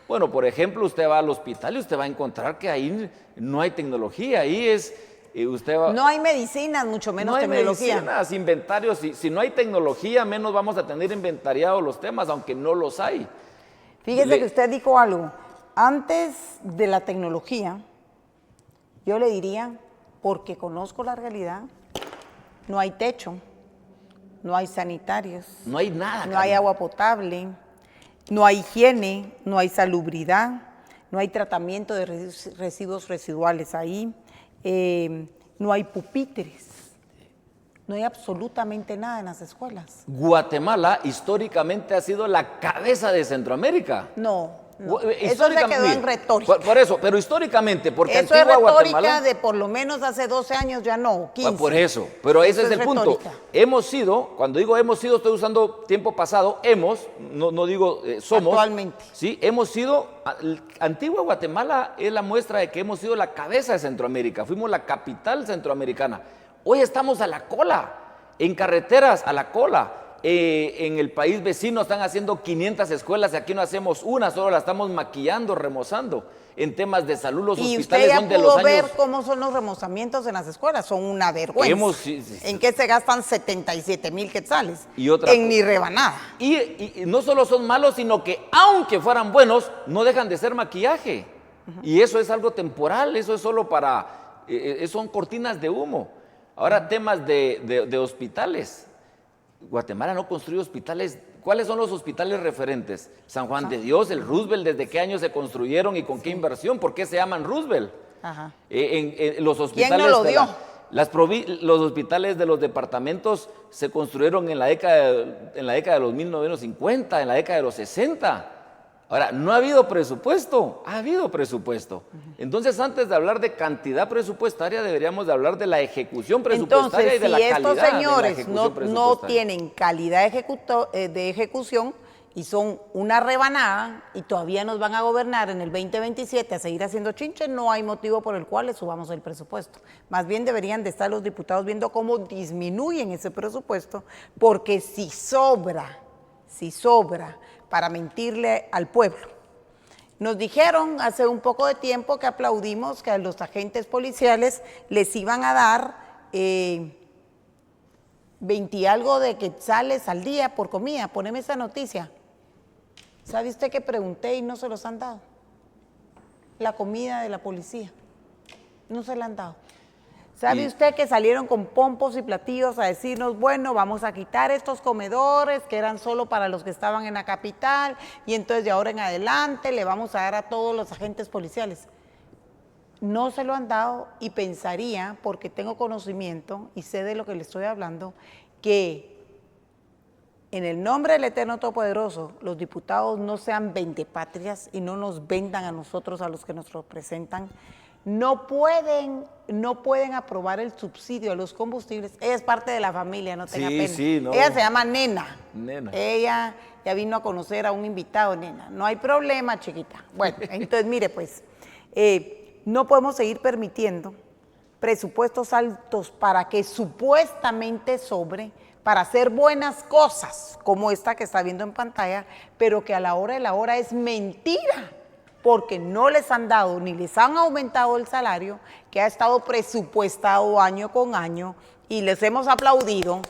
bueno, por ejemplo, usted va al hospital y usted va a encontrar que ahí no hay tecnología, ahí es... no hay medicinas, mucho menos no tecnología. No hay medicinas, inventarios, si no hay tecnología, menos vamos a tener inventariados los temas, aunque no los hay. Fíjese que usted dijo algo, antes de la tecnología, yo le diría, porque conozco la realidad, no hay techo, no hay sanitarios, no hay nada. No hay agua potable, no hay higiene, no hay salubridad, no hay tratamiento de residuos residuales ahí, no hay pupitres, no hay absolutamente nada en las escuelas. Guatemala históricamente ha sido la cabeza de Centroamérica. No. Eso se quedó en retórica. Por eso, pero históricamente, porque eso Antigua es retórica Guatemala, de por lo menos hace 12 años, ya no, 15. Por eso, pero ese es el punto. Retórica. Hemos sido, cuando digo hemos sido, estoy usando tiempo pasado, no digo somos. Actualmente. Sí, hemos sido, Antigua Guatemala es la muestra de que hemos sido la cabeza de Centroamérica, fuimos la capital centroamericana. Hoy estamos a la cola, en carreteras a la cola. En el país vecino están haciendo 500 escuelas y aquí no hacemos una, solo la estamos maquillando, remozando. En temas de salud, los hospitales son de los años... ¿Y usted ya pudo ver cómo son los remozamientos en las escuelas? Son una vergüenza. ¿En qué se gastan 77,000 quetzales? En mi rebanada. Y no solo son malos, sino que aunque fueran buenos, no dejan de ser maquillaje. Y eso es algo temporal, eso es solo para... son cortinas de humo. Ahora, temas de hospitales. Guatemala no construye hospitales. ¿Cuáles son los hospitales referentes? San Juan de Dios, el Roosevelt, ¿desde qué año se construyeron y con qué inversión? ¿Por qué se llaman Roosevelt? Ajá. Los hospitales ¿Quién no lo dio? Los hospitales de los departamentos se construyeron en la década de los 1950, en la década de los 60. Ahora, no ha habido presupuesto, ha habido presupuesto. Entonces, antes de hablar de cantidad presupuestaria, deberíamos de hablar de la ejecución presupuestaria. Entonces, y de la calidad de la estos señores ejecución no presupuestaria. tienen calidad de ejecución y son una rebanada y todavía nos van a gobernar en el 2027 a seguir haciendo chinche, no hay motivo por el cual les subamos el presupuesto. Más bien deberían de estar los diputados viendo cómo disminuyen ese presupuesto, porque si sobra para mentirle al pueblo. Nos dijeron hace un poco de tiempo que aplaudimos que a los agentes policiales les iban a dar 20 y algo de quetzales al día por comida. Poneme esa noticia. ¿Sabe usted que pregunté y no se los han dado? La comida de la policía. No se la han dado. ¿Sabe usted que salieron con pompos y platillos a decirnos, bueno, vamos a quitar estos comedores que eran solo para los que estaban en la capital y entonces de ahora en adelante le vamos a dar a todos los agentes policiales? No se lo han dado y pensaría, porque tengo conocimiento y sé de lo que le estoy hablando, que en el nombre del Eterno Todopoderoso, los diputados no sean vendepatrias y no nos vendan a nosotros, a los que nos representan. No pueden aprobar el subsidio a los combustibles. Ella es parte de la familia, no tenga pena. Sí, no. Ella se llama Nena. Nena. Ella ya vino a conocer a un invitado, Nena. No hay problema, chiquita. Bueno, entonces mire pues, no podemos seguir permitiendo presupuestos altos para que supuestamente sobre, para hacer buenas cosas, como esta que está viendo en pantalla, pero que a la hora de la hora es mentira, porque no les han dado ni les han aumentado el salario, que ha estado presupuestado año con año, y les hemos aplaudido,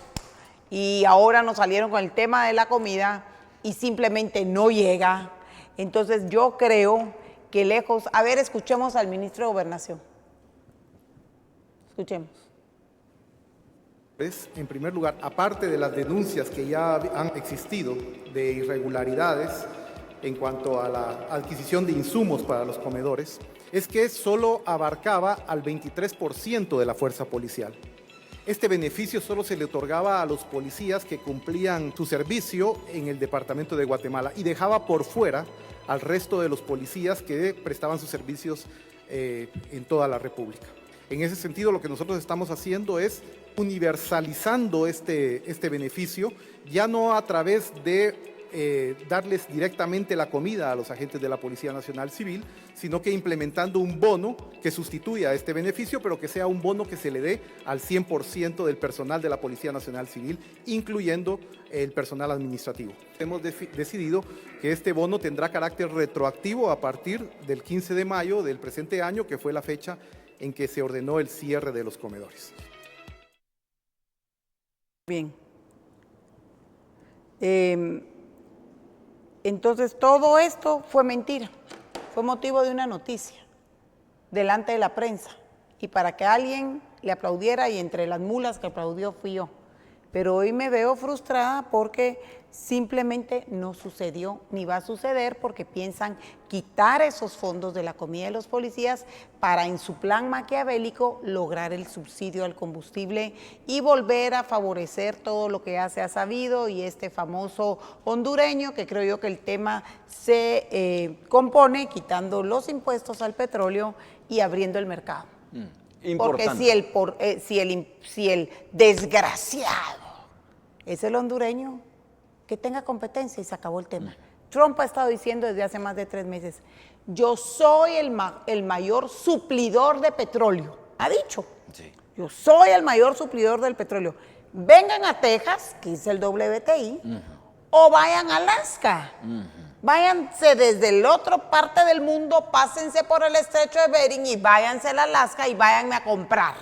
y ahora nos salieron con el tema de la comida, y simplemente no llega. Entonces yo creo que lejos... A ver, escuchemos al ministro de Gobernación. Escuchemos. En primer lugar, aparte de las denuncias que ya han existido de irregularidades en cuanto a la adquisición de insumos para los comedores, es que solo abarcaba al 23% de la fuerza policial. Este beneficio solo se le otorgaba a los policías que cumplían su servicio en el departamento de Guatemala y dejaba por fuera al resto de los policías que prestaban sus servicios en toda la República. En ese sentido, lo que nosotros estamos haciendo es universalizando este beneficio, ya no a través de darles directamente la comida a los agentes de la Policía Nacional Civil, sino que implementando un bono que sustituya a este beneficio, pero que sea un bono que se le dé al 100% del personal de la Policía Nacional Civil, incluyendo el personal administrativo. Hemos decidido que este bono tendrá carácter retroactivo a partir del 15 de mayo del presente año, que fue la fecha en que se ordenó el cierre de los comedores. Bien. Entonces todo esto fue mentira, fue motivo de una noticia delante de la prensa y para que alguien le aplaudiera y entre las mulas que aplaudió fui yo. Pero hoy me veo frustrada porque simplemente no sucedió ni va a suceder porque piensan quitar esos fondos de la comida de los policías para en su plan maquiavélico lograr el subsidio al combustible y volver a favorecer todo lo que ya se ha sabido y este famoso hondureño que creo yo que el tema se compone quitando los impuestos al petróleo y abriendo el mercado. Porque si el desgraciado es el hondureño, que tenga competencia y se acabó el tema. Trump ha estado diciendo desde hace más de 3 meses, yo soy el mayor suplidor de petróleo. Ha dicho, sí. Yo soy el mayor suplidor del petróleo. Vengan a Texas, que es el WTI, o vayan a Alaska. Váyanse desde la otra parte del mundo, pásense por el estrecho de Bering y váyanse a Alaska y váyanme a comprar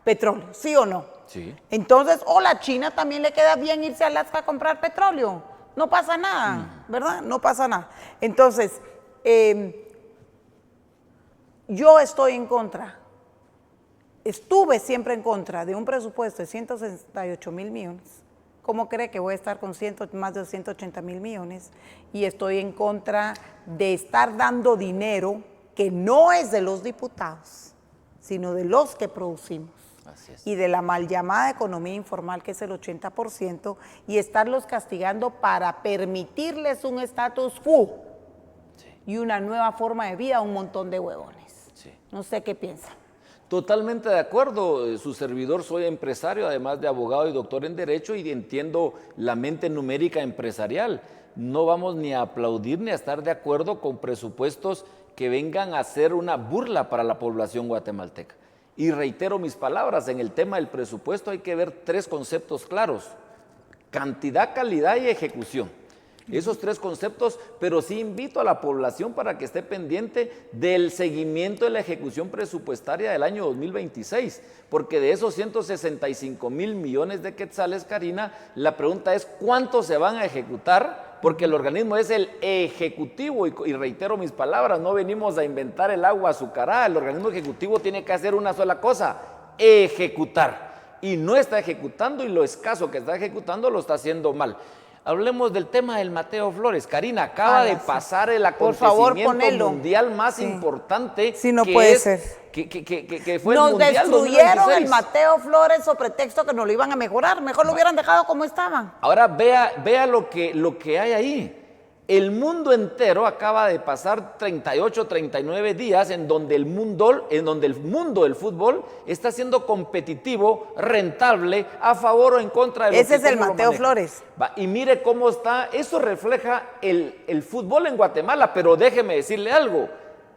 petróleo, ¿sí o no? Sí. Entonces, o la China también le queda bien irse a Alaska a comprar petróleo. No pasa nada, ¿verdad? No pasa nada. Entonces, yo estoy en contra, estuve siempre en contra de un presupuesto de 168 mil millones. ¿Cómo cree que voy a estar con más de 180 mil millones? Y estoy en contra de estar dando dinero que no es de los diputados, sino de los que producimos. Así es. Y de la mal llamada economía informal, que es el 80%, y estarlos castigando para permitirles un status quo y una nueva forma de vida a un montón de huevones. Sí. No sé qué piensa. Totalmente de acuerdo, su servidor soy empresario, además de abogado y doctor en Derecho, y entiendo la mente numérica empresarial. No vamos ni a aplaudir ni a estar de acuerdo con presupuestos que vengan a ser una burla para la población guatemalteca. Y reitero mis palabras, en el tema del presupuesto hay que ver 3 conceptos claros: cantidad, calidad y ejecución. Esos 3 conceptos, pero sí invito a la población para que esté pendiente del seguimiento de la ejecución presupuestaria del año 2026, porque de esos 165 mil millones de quetzales, Karina, la pregunta es ¿cuántos se van a ejecutar? Porque el organismo es el ejecutivo y reitero mis palabras, no venimos a inventar el agua azucarada, el organismo ejecutivo tiene que hacer una sola cosa: ejecutar, y no está ejecutando, y lo escaso que está ejecutando lo está haciendo mal. Hablemos del tema del Mateo Flores. Karina, acaba de pasar el acontecimiento mundial más importante. Sí, no puede ser. Que fue el Mundial 2016. Nos destruyeron el Mateo Flores sobre pretexto que no lo iban a mejorar. Mejor lo hubieran dejado como estaban. Ahora vea lo que hay ahí. El mundo entero acaba de pasar 38, 39 días en donde el mundo del fútbol está siendo competitivo, rentable, a favor o en contra de lo Ese es el Mateo Flores. Y mire cómo está, eso refleja el fútbol en Guatemala, pero déjeme decirle algo,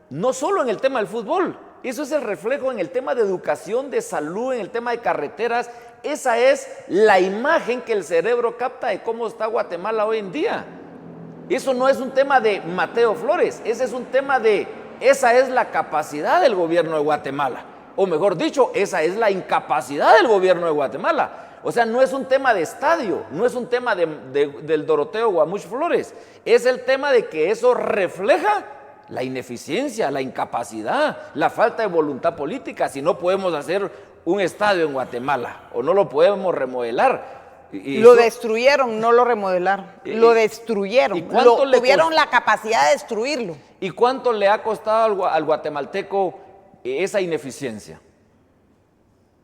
no solo en el tema del fútbol, eso es el reflejo en el tema de educación, de salud, en el tema de carreteras. Esa es la imagen que el cerebro capta de cómo está Guatemala hoy en día. Eso no es un tema de Mateo Flores, ese es un tema esa es la capacidad del gobierno de Guatemala, o mejor dicho, esa es la incapacidad del gobierno de Guatemala. O sea, no es un tema de estadio, no es un tema del Doroteo Guamuch Flores, es el tema de que eso refleja la ineficiencia, la incapacidad, la falta de voluntad política. Si no podemos hacer un estadio en Guatemala o no lo podemos remodelar. Lo destruyeron, no lo remodelaron. Lo destruyeron. Tuvieron la capacidad de destruirlo. ¿Y cuánto le ha costado al guatemalteco esa ineficiencia?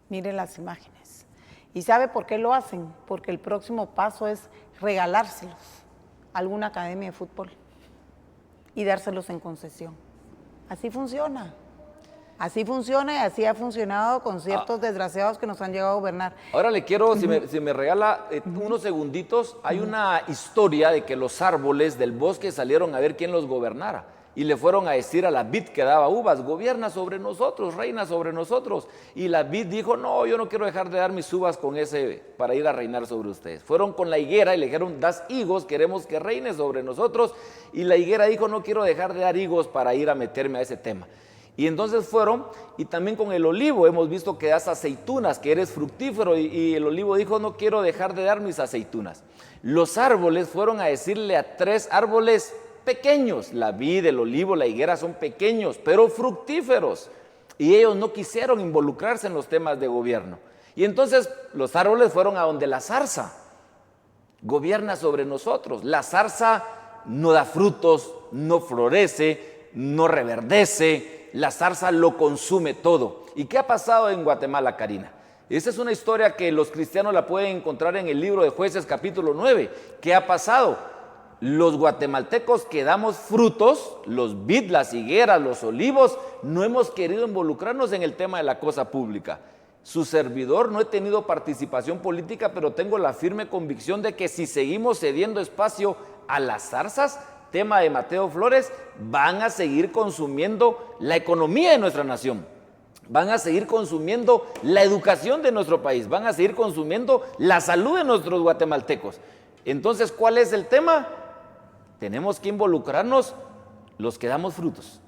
Miren las imágenes. ¿Y sabe por qué lo hacen? Porque el próximo paso es regalárselos a alguna academia de fútbol y dárselos en concesión. Así funciona. Así funciona y así ha funcionado con ciertos desgraciados que nos han llegado a gobernar. Ahora le quiero, si me regala unos segunditos, hay una historia de que los árboles del bosque salieron a ver quién los gobernara. Y le fueron a decir a la vid que daba uvas, gobierna sobre nosotros, reina sobre nosotros. Y la vid dijo, no, yo no quiero dejar de dar mis uvas con ese para ir a reinar sobre ustedes. Fueron con la higuera y le dijeron, das higos, queremos que reine sobre nosotros. Y la higuera dijo, no quiero dejar de dar higos para ir a meterme a ese tema. Y entonces fueron, y también con el olivo, hemos visto que das aceitunas, que eres fructífero, y el olivo dijo, no quiero dejar de dar mis aceitunas. Los árboles fueron a decirle a 3 árboles pequeños, la vid, el olivo, la higuera son pequeños, pero fructíferos, y ellos no quisieron involucrarse en los temas de gobierno. Y entonces los árboles fueron a donde la zarza, gobierna sobre nosotros. La zarza no da frutos, no florece, no reverdece, la zarza lo consume todo. ¿Y qué ha pasado en Guatemala, Karina? Esa es una historia que los cristianos la pueden encontrar en el libro de Jueces capítulo 9. ¿Qué ha pasado? Los guatemaltecos que damos frutos, los vid, las higueras, los olivos, no hemos querido involucrarnos en el tema de la cosa pública. Su servidor no he tenido participación política, pero tengo la firme convicción de que si seguimos cediendo espacio a las zarzas, tema de Mateo Flores, van a seguir consumiendo la economía de nuestra nación, van a seguir consumiendo la educación de nuestro país, van a seguir consumiendo la salud de nuestros guatemaltecos. Entonces, ¿cuál es el tema? Tenemos que involucrarnos los que damos frutos.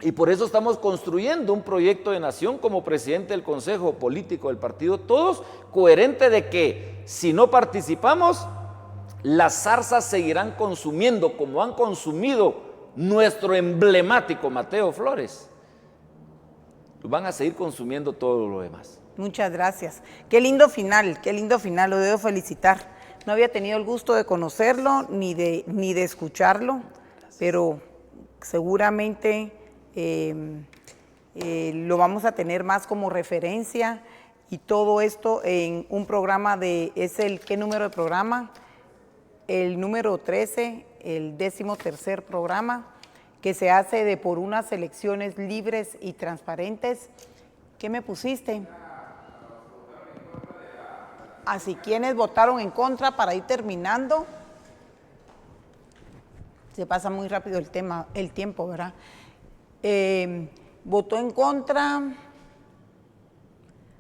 Y por eso estamos construyendo un proyecto de nación como presidente del Consejo Político del partido, todos coherente de que si no participamos, las zarzas seguirán consumiendo como han consumido nuestro emblemático Mateo Flores. Van a seguir consumiendo todo lo demás. Muchas gracias. Qué lindo final, lo debo felicitar. No había tenido el gusto de conocerlo ni de escucharlo, pero seguramente lo vamos a tener más como referencia, y todo esto en un programa ¿qué número de programa? El número 13, el 13º programa, que se hace por unas elecciones libres y transparentes. ¿Qué me pusiste? Así, ¿quiénes votaron en contra para ir terminando? Se pasa muy rápido el tiempo, ¿verdad? Votó en contra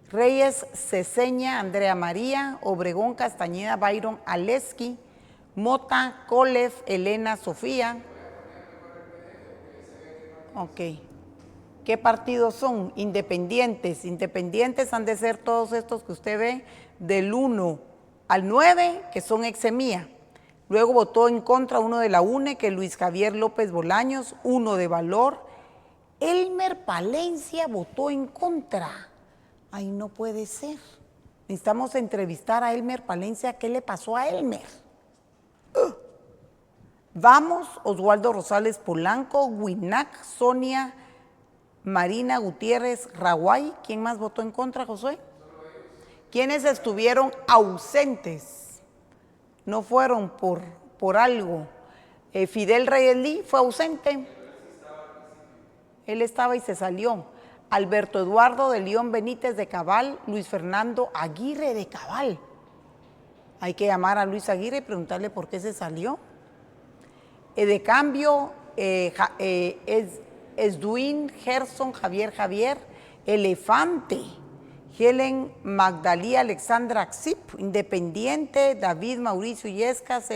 Reyes Ceseña, Andrea María, Obregón Castañeda, Byron Aleski, Mota, Colef, Elena Sofía. Ok. ¿Qué partidos son? Independientes. Independientes han de ser todos estos que usted ve, del 1 al 9, que son exemía. Luego votó en contra uno de la UNE, que es Luis Javier López Bolaños, uno de Valor. Elmer Palencia votó en contra. Ay, no puede ser. Necesitamos entrevistar a Elmer Palencia. ¿Qué le pasó a Elmer? Vamos, Oswaldo Rosales Polanco, Winac, Sonia, Marina Gutiérrez, Raguay. ¿Quién más votó en contra, Josué? ¿Quiénes estuvieron ausentes? No fueron por algo. Fidel Reyes Lee fue ausente. Él estaba y se salió. Alberto Eduardo de León Benítez de Cabal, Luis Fernando Aguirre de Cabal. Hay que llamar a Luis Aguirre y preguntarle por qué se salió. De cambio, Esduín Gerson Javier, Elefante, Helen Magdalí Alexandra Xip, Independiente, David Mauricio Yescas,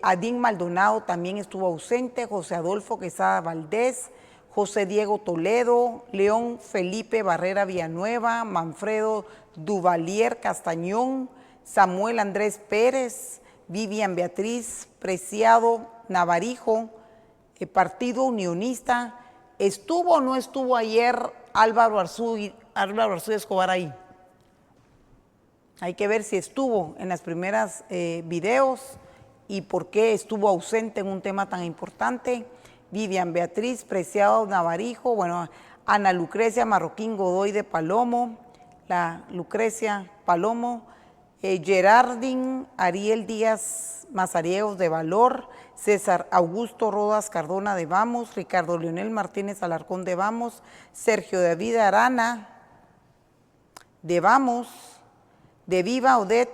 Adín Maldonado también estuvo ausente, José Adolfo Quesada Valdés, José Diego Toledo, León Felipe Barrera Villanueva, Manfredo Duvalier Castañón, Samuel Andrés Pérez, Vivian Beatriz Preciado Navarijo, Partido Unionista. ¿Estuvo o no estuvo ayer Álvaro Arzú Escobar ahí? Hay que ver si estuvo en las primeras videos y por qué estuvo ausente en un tema tan importante. Vivian Beatriz Preciado Navarijo, bueno, Ana Lucrecia Marroquín Godoy de Palomo, la Lucrecia Palomo, Gerardín Ariel Díaz Mazariegos de Valor, César Augusto Rodas Cardona de Vamos, Ricardo Leonel Martínez Alarcón de Vamos, Sergio David Arana de Vamos, de Viva Obed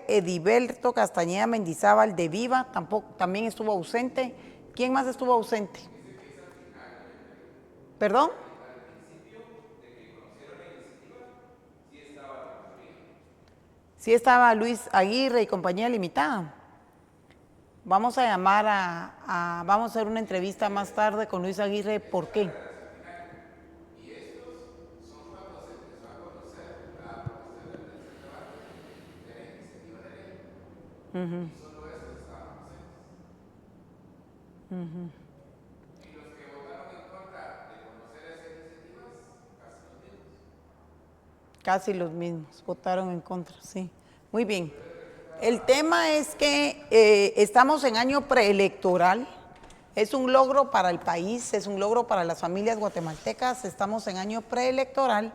Ediberto Castañeda Mendizábal de Viva, también estuvo ausente. ¿Quién más estuvo ausente? ¿Perdón? Sí estaba Luis Aguirre y compañía limitada. Vamos a llamar vamos a hacer una entrevista más tarde con Luis Aguirre. ¿Por qué? Uh-huh. Uh-huh. Casi los mismos votaron en contra, sí. Muy bien. El tema es que estamos en año preelectoral. Es un logro para el país, es un logro para las familias guatemaltecas. Estamos en año preelectoral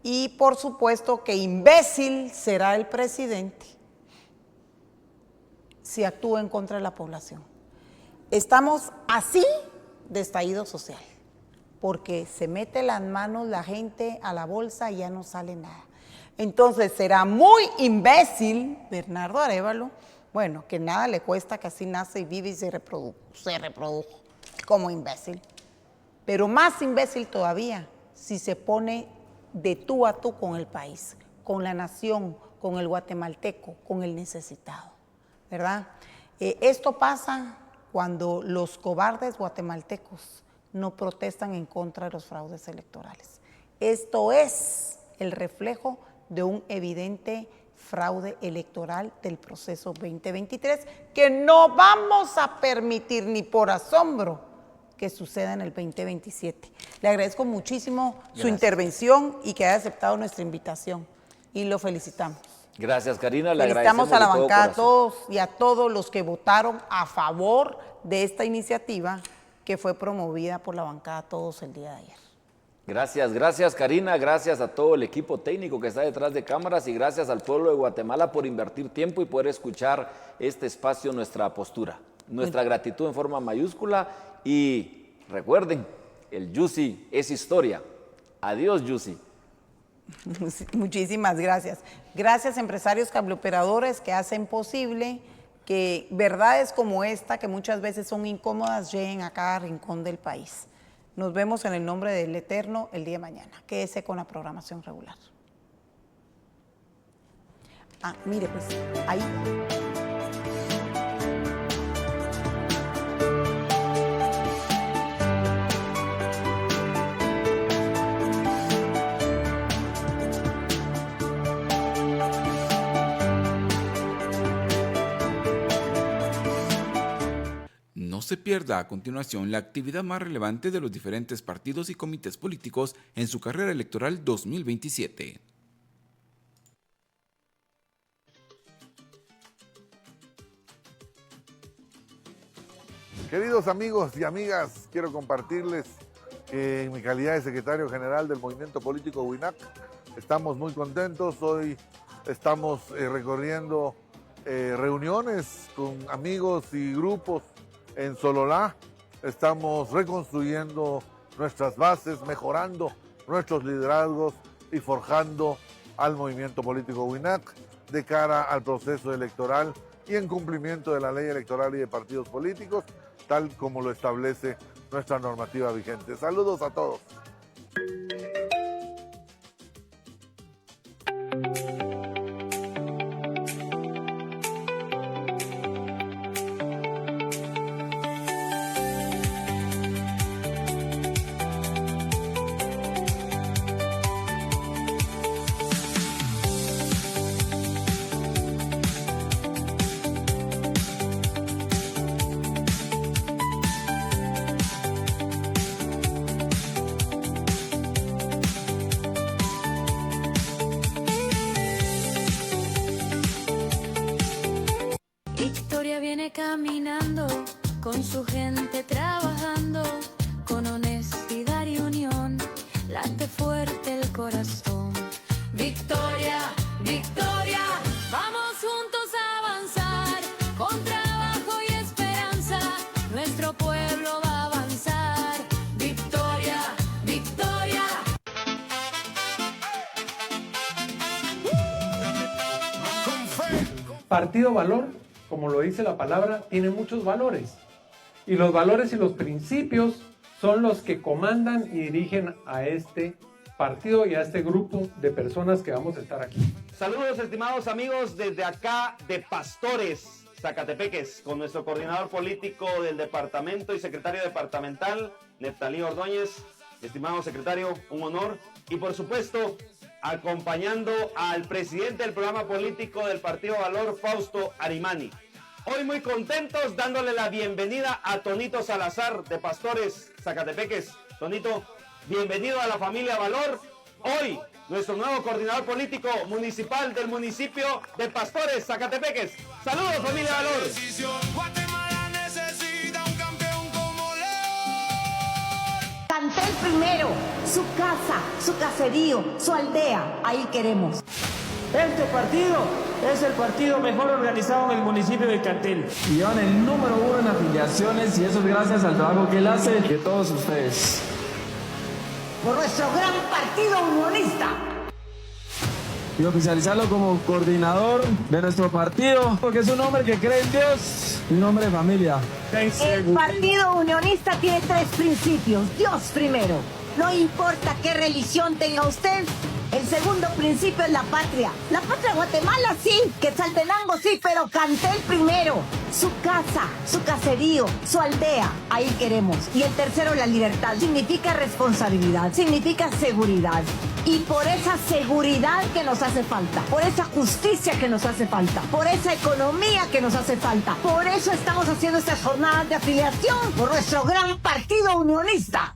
y por supuesto que imbécil será el presidente si actúa en contra de la población. Estamos así de estallido social, porque se mete las manos la gente a la bolsa y ya no sale nada. Entonces será muy imbécil Bernardo Arévalo, bueno, que nada le cuesta, que así nace y vive y se reprodujo como imbécil. Pero más imbécil todavía si se pone de tú a tú con el país, con la nación, con el guatemalteco, con el necesitado, ¿verdad? Esto pasa cuando los cobardes guatemaltecos no protestan en contra de los fraudes electorales. Esto es el reflejo de un evidente fraude electoral del proceso 2023 que no vamos a permitir ni por asombro que suceda en el 2027. Le agradezco muchísimo su intervención y que haya aceptado nuestra invitación y lo felicitamos. Gracias, Karina. Le felicitamos a la bancada, a todos y a todos los que votaron a favor de esta iniciativa que fue promovida por la bancada Todos el día de ayer. Gracias Karina, gracias a todo el equipo técnico que está detrás de cámaras y gracias al pueblo de Guatemala por invertir tiempo y poder escuchar este espacio, nuestra postura. Nuestra gratitud en forma mayúscula y recuerden, el Yusi es historia. Adiós, Yusi. Muchísimas gracias. Gracias, empresarios cableoperadores que hacen posible que verdades como esta, que muchas veces son incómodas, lleguen a cada rincón del país. Nos vemos en el nombre del Eterno el día de mañana. Quédese con la programación regular. Mire, pues, ahí. No se pierda a continuación la actividad más relevante de los diferentes partidos y comités políticos en su carrera electoral 2027. Queridos amigos y amigas, quiero compartirles que en mi calidad de secretario general del Movimiento Político WINAC estamos muy contentos. Hoy estamos recorriendo reuniones con amigos y grupos en Sololá. Estamos reconstruyendo nuestras bases, mejorando nuestros liderazgos y forjando al movimiento político WINAC de cara al proceso electoral y en cumplimiento de la ley electoral y de partidos políticos, tal como lo establece nuestra normativa vigente. Saludos a todos. Victoria viene caminando, con su gente trabajando, con honestidad y unión, late fuerte el corazón. Victoria, Victoria. Partido Valor, como lo dice la palabra, tiene muchos valores. Y los valores y los principios son los que comandan y dirigen a este partido y a este grupo de personas que vamos a estar aquí. Saludos, estimados amigos, desde acá de Pastores, Zacatepeques, con nuestro coordinador político del departamento y secretario departamental, Neftalí Ordóñez. Estimado secretario, un honor. Y por supuesto, acompañando al presidente del programa político del Partido Valor, Fausto Arimani. Hoy muy contentos dándole la bienvenida a Tonito Salazar de Pastores, Zacatepeques. Tonito, bienvenido a la familia Valor. Hoy, nuestro nuevo coordinador político municipal del municipio de Pastores, Zacatepeques. Saludos, familia Valor. Guatemala necesita un campeón como León. Cantel primero, su casa, su caserío, su aldea, ahí queremos. Este partido es el partido mejor organizado en el municipio de Cantel. Y llevan el número 1 en afiliaciones y eso es gracias al trabajo que él hace de todos ustedes. Por nuestro gran partido unionista. Y oficializarlo como coordinador de nuestro partido, porque es un hombre que cree en Dios y un hombre de familia. El partido unionista tiene 3 principios. Dios primero. No importa qué religión tenga usted. El segundo principio es la patria. La patria de Guatemala sí, Quetzaltenango sí, pero Cantel primero. Su casa, su caserío, su aldea, ahí queremos. Y el tercero, la libertad. Significa responsabilidad, significa seguridad. Y por esa seguridad que nos hace falta, por esa justicia que nos hace falta, por esa economía que nos hace falta, por eso estamos haciendo estas jornadas de afiliación por nuestro gran partido unionista.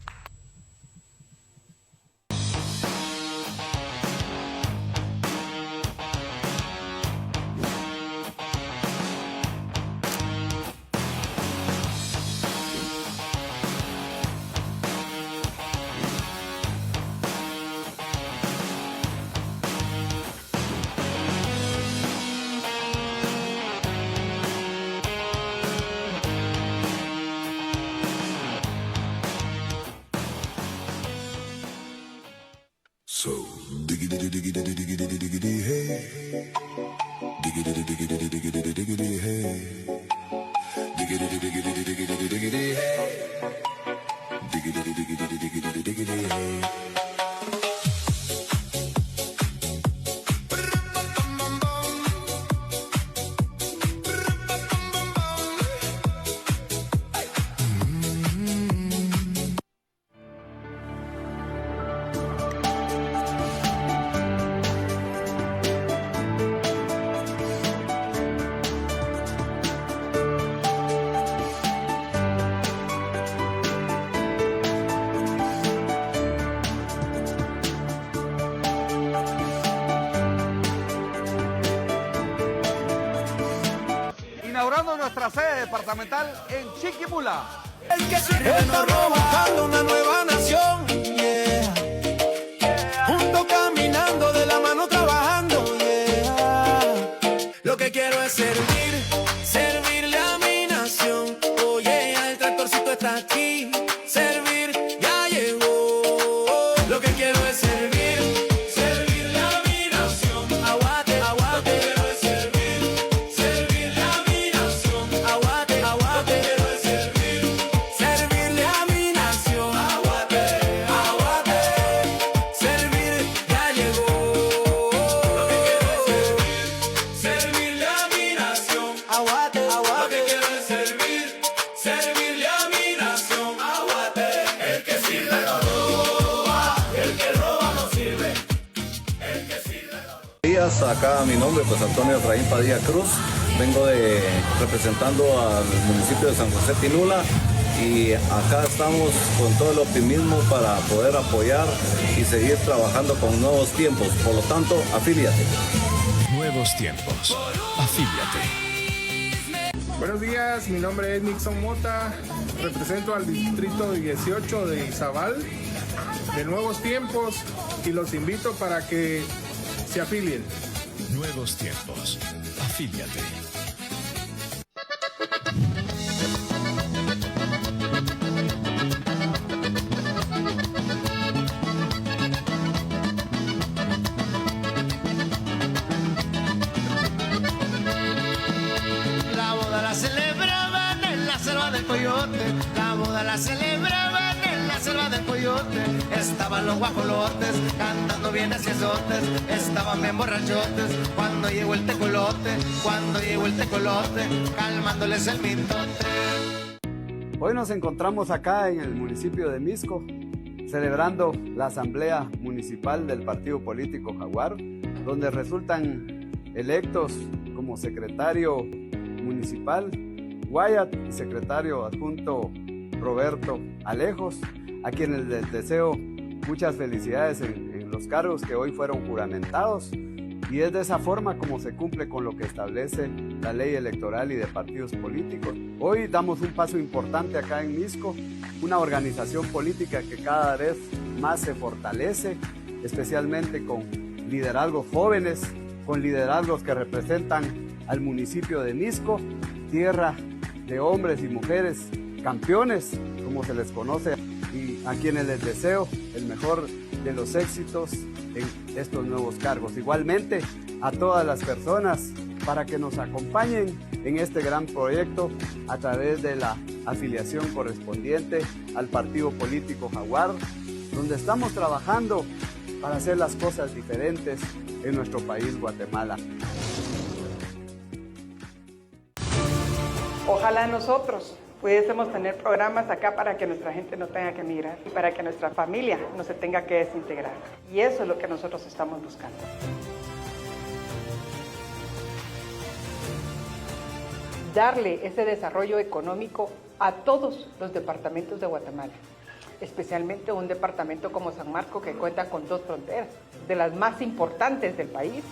So, diggity hey. Diggity hey. Diggity hey. Diggity hey. Inaugurando nuestra sede departamental en Chiquimula. El que estamos buscando una nueva nación, yeah. Juntos caminando de la mano trabajando, yeah. Lo que quiero es servirle a mi nación. Oye, el tractorcito está aquí, servir ya llegó. Lo que quiero es servirle a mi nación. Aguate. Lo que quiero es servirle a mi nación. Aguate. Lo que quiero es servirle a mi nación. Aguate. Servir ya llegó. Lo que quiero es servirle a mi nación. Aguate. Lo que quiero es servirle a mi nación. Aguate. El que sirve no roba, el que roba no sirve. El que sirve no roba. Días, acá mi nombre pues Antonio Efraín Padilla Cruz, vengo representando al municipio de San José Pinula y acá estamos con todo el optimismo para poder apoyar y seguir trabajando con nuevos tiempos, por lo tanto, afíliate. Nuevos tiempos, afíliate. Buenos días, mi nombre es Nixon Mota, represento al distrito 18 de Izabal, de Nuevos Tiempos, y los invito para que se afilien. Nuevos tiempos, afíliate. coyote, la boda la celebraban en la selva del coyote. Estaban los guajolotes cantando bien aciesotes, estaban bien borrachotes cuando llegó el tecolote, calmándoles el mitote. Hoy nos encontramos acá en el municipio de Mixco, celebrando la asamblea municipal del partido político Jaguar, donde resultan electos como secretario municipal Wyatt y secretario adjunto Roberto Alejos, a quienes les deseo muchas felicidades en los cargos que hoy fueron juramentados, y es de esa forma como se cumple con lo que establece la ley electoral y de partidos políticos. Hoy damos un paso importante acá en Mixco, una organización política que cada vez más se fortalece, especialmente con liderazgos jóvenes, con liderazgos que representan al municipio de Mixco, tierra de hombres y mujeres campeones, como se les conoce, y a quienes les deseo el mejor de los éxitos en estos nuevos cargos. Igualmente a todas las personas para que nos acompañen en este gran proyecto a través de la afiliación correspondiente al partido político Jaguar, donde estamos trabajando para hacer las cosas diferentes en nuestro país, Guatemala. Ojalá nosotros pudiésemos tener programas acá para que nuestra gente no tenga que emigrar y para que nuestra familia no se tenga que desintegrar. Y eso es lo que nosotros estamos buscando. Darle ese desarrollo económico a todos los departamentos de Guatemala, especialmente un departamento como San Marcos, que cuenta con 2 fronteras, de las más importantes del país.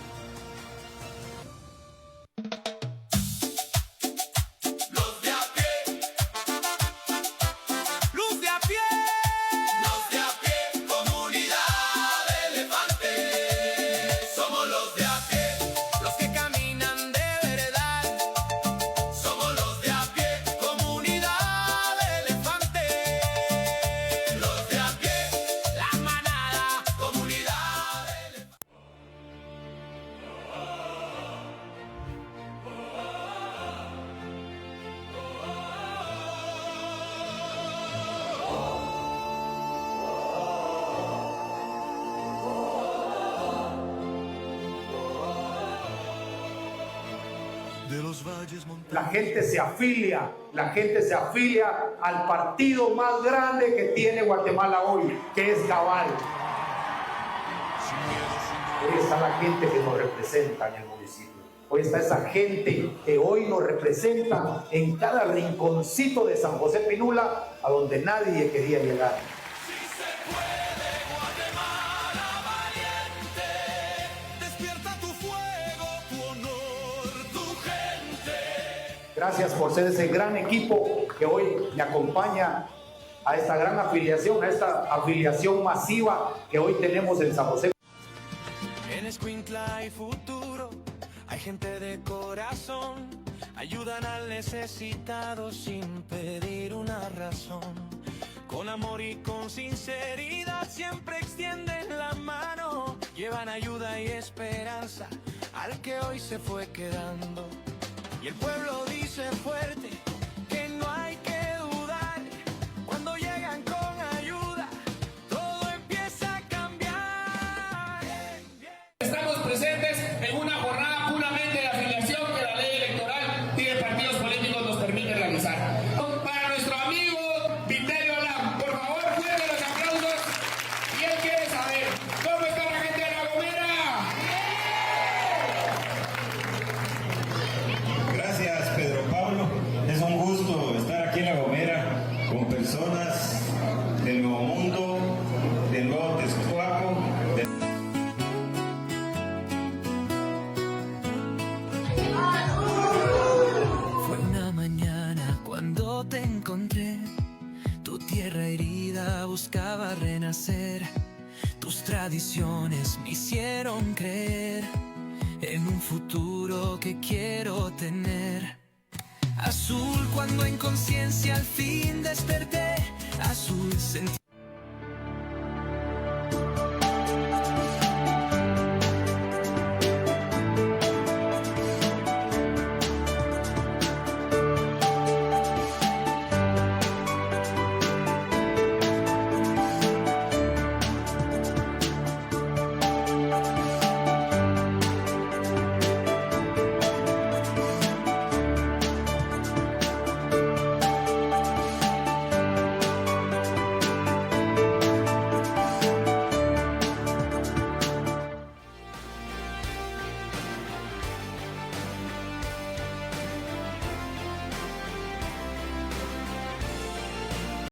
La gente se afilia al partido más grande que tiene Guatemala hoy, que es Cabal. Hoy está la gente que nos representa en el municipio. Hoy está esa gente que hoy nos representa en cada rinconcito de San José Pinula, a donde nadie quería llegar. Gracias por ser ese gran equipo que hoy me acompaña a esta gran afiliación, a esta afiliación masiva que hoy tenemos en San José. En Escuintla hay futuro, hay gente de corazón, ayudan al necesitado sin pedir una razón. Con amor y con sinceridad siempre extienden la mano, llevan ayuda y esperanza al que hoy se fue quedando. Y el pueblo dice fuerte que no hay que dudar, cuando llegan con ayuda, todo empieza a cambiar. Estamos presentes en una jornada puramente de afiliación que la ley electoral y de partidos políticos nos permite realizar. Para nuestro amigo Vitelio Alam, por favor, fuerte los aplausos. Y él quiere saber cómo está la gente de La Gomera. Gracias, Pedro Pablo. Es un gusto estar aquí en La Gomera con personas del Nuevo Mundo, del Nuevo Texcoco. Fue una mañana cuando te encontré, tu tierra herida buscaba renacer, tus tradiciones me hicieron creer en un futuro que quiero tener. Azul cuando en conciencia al fin desperté, azul sentí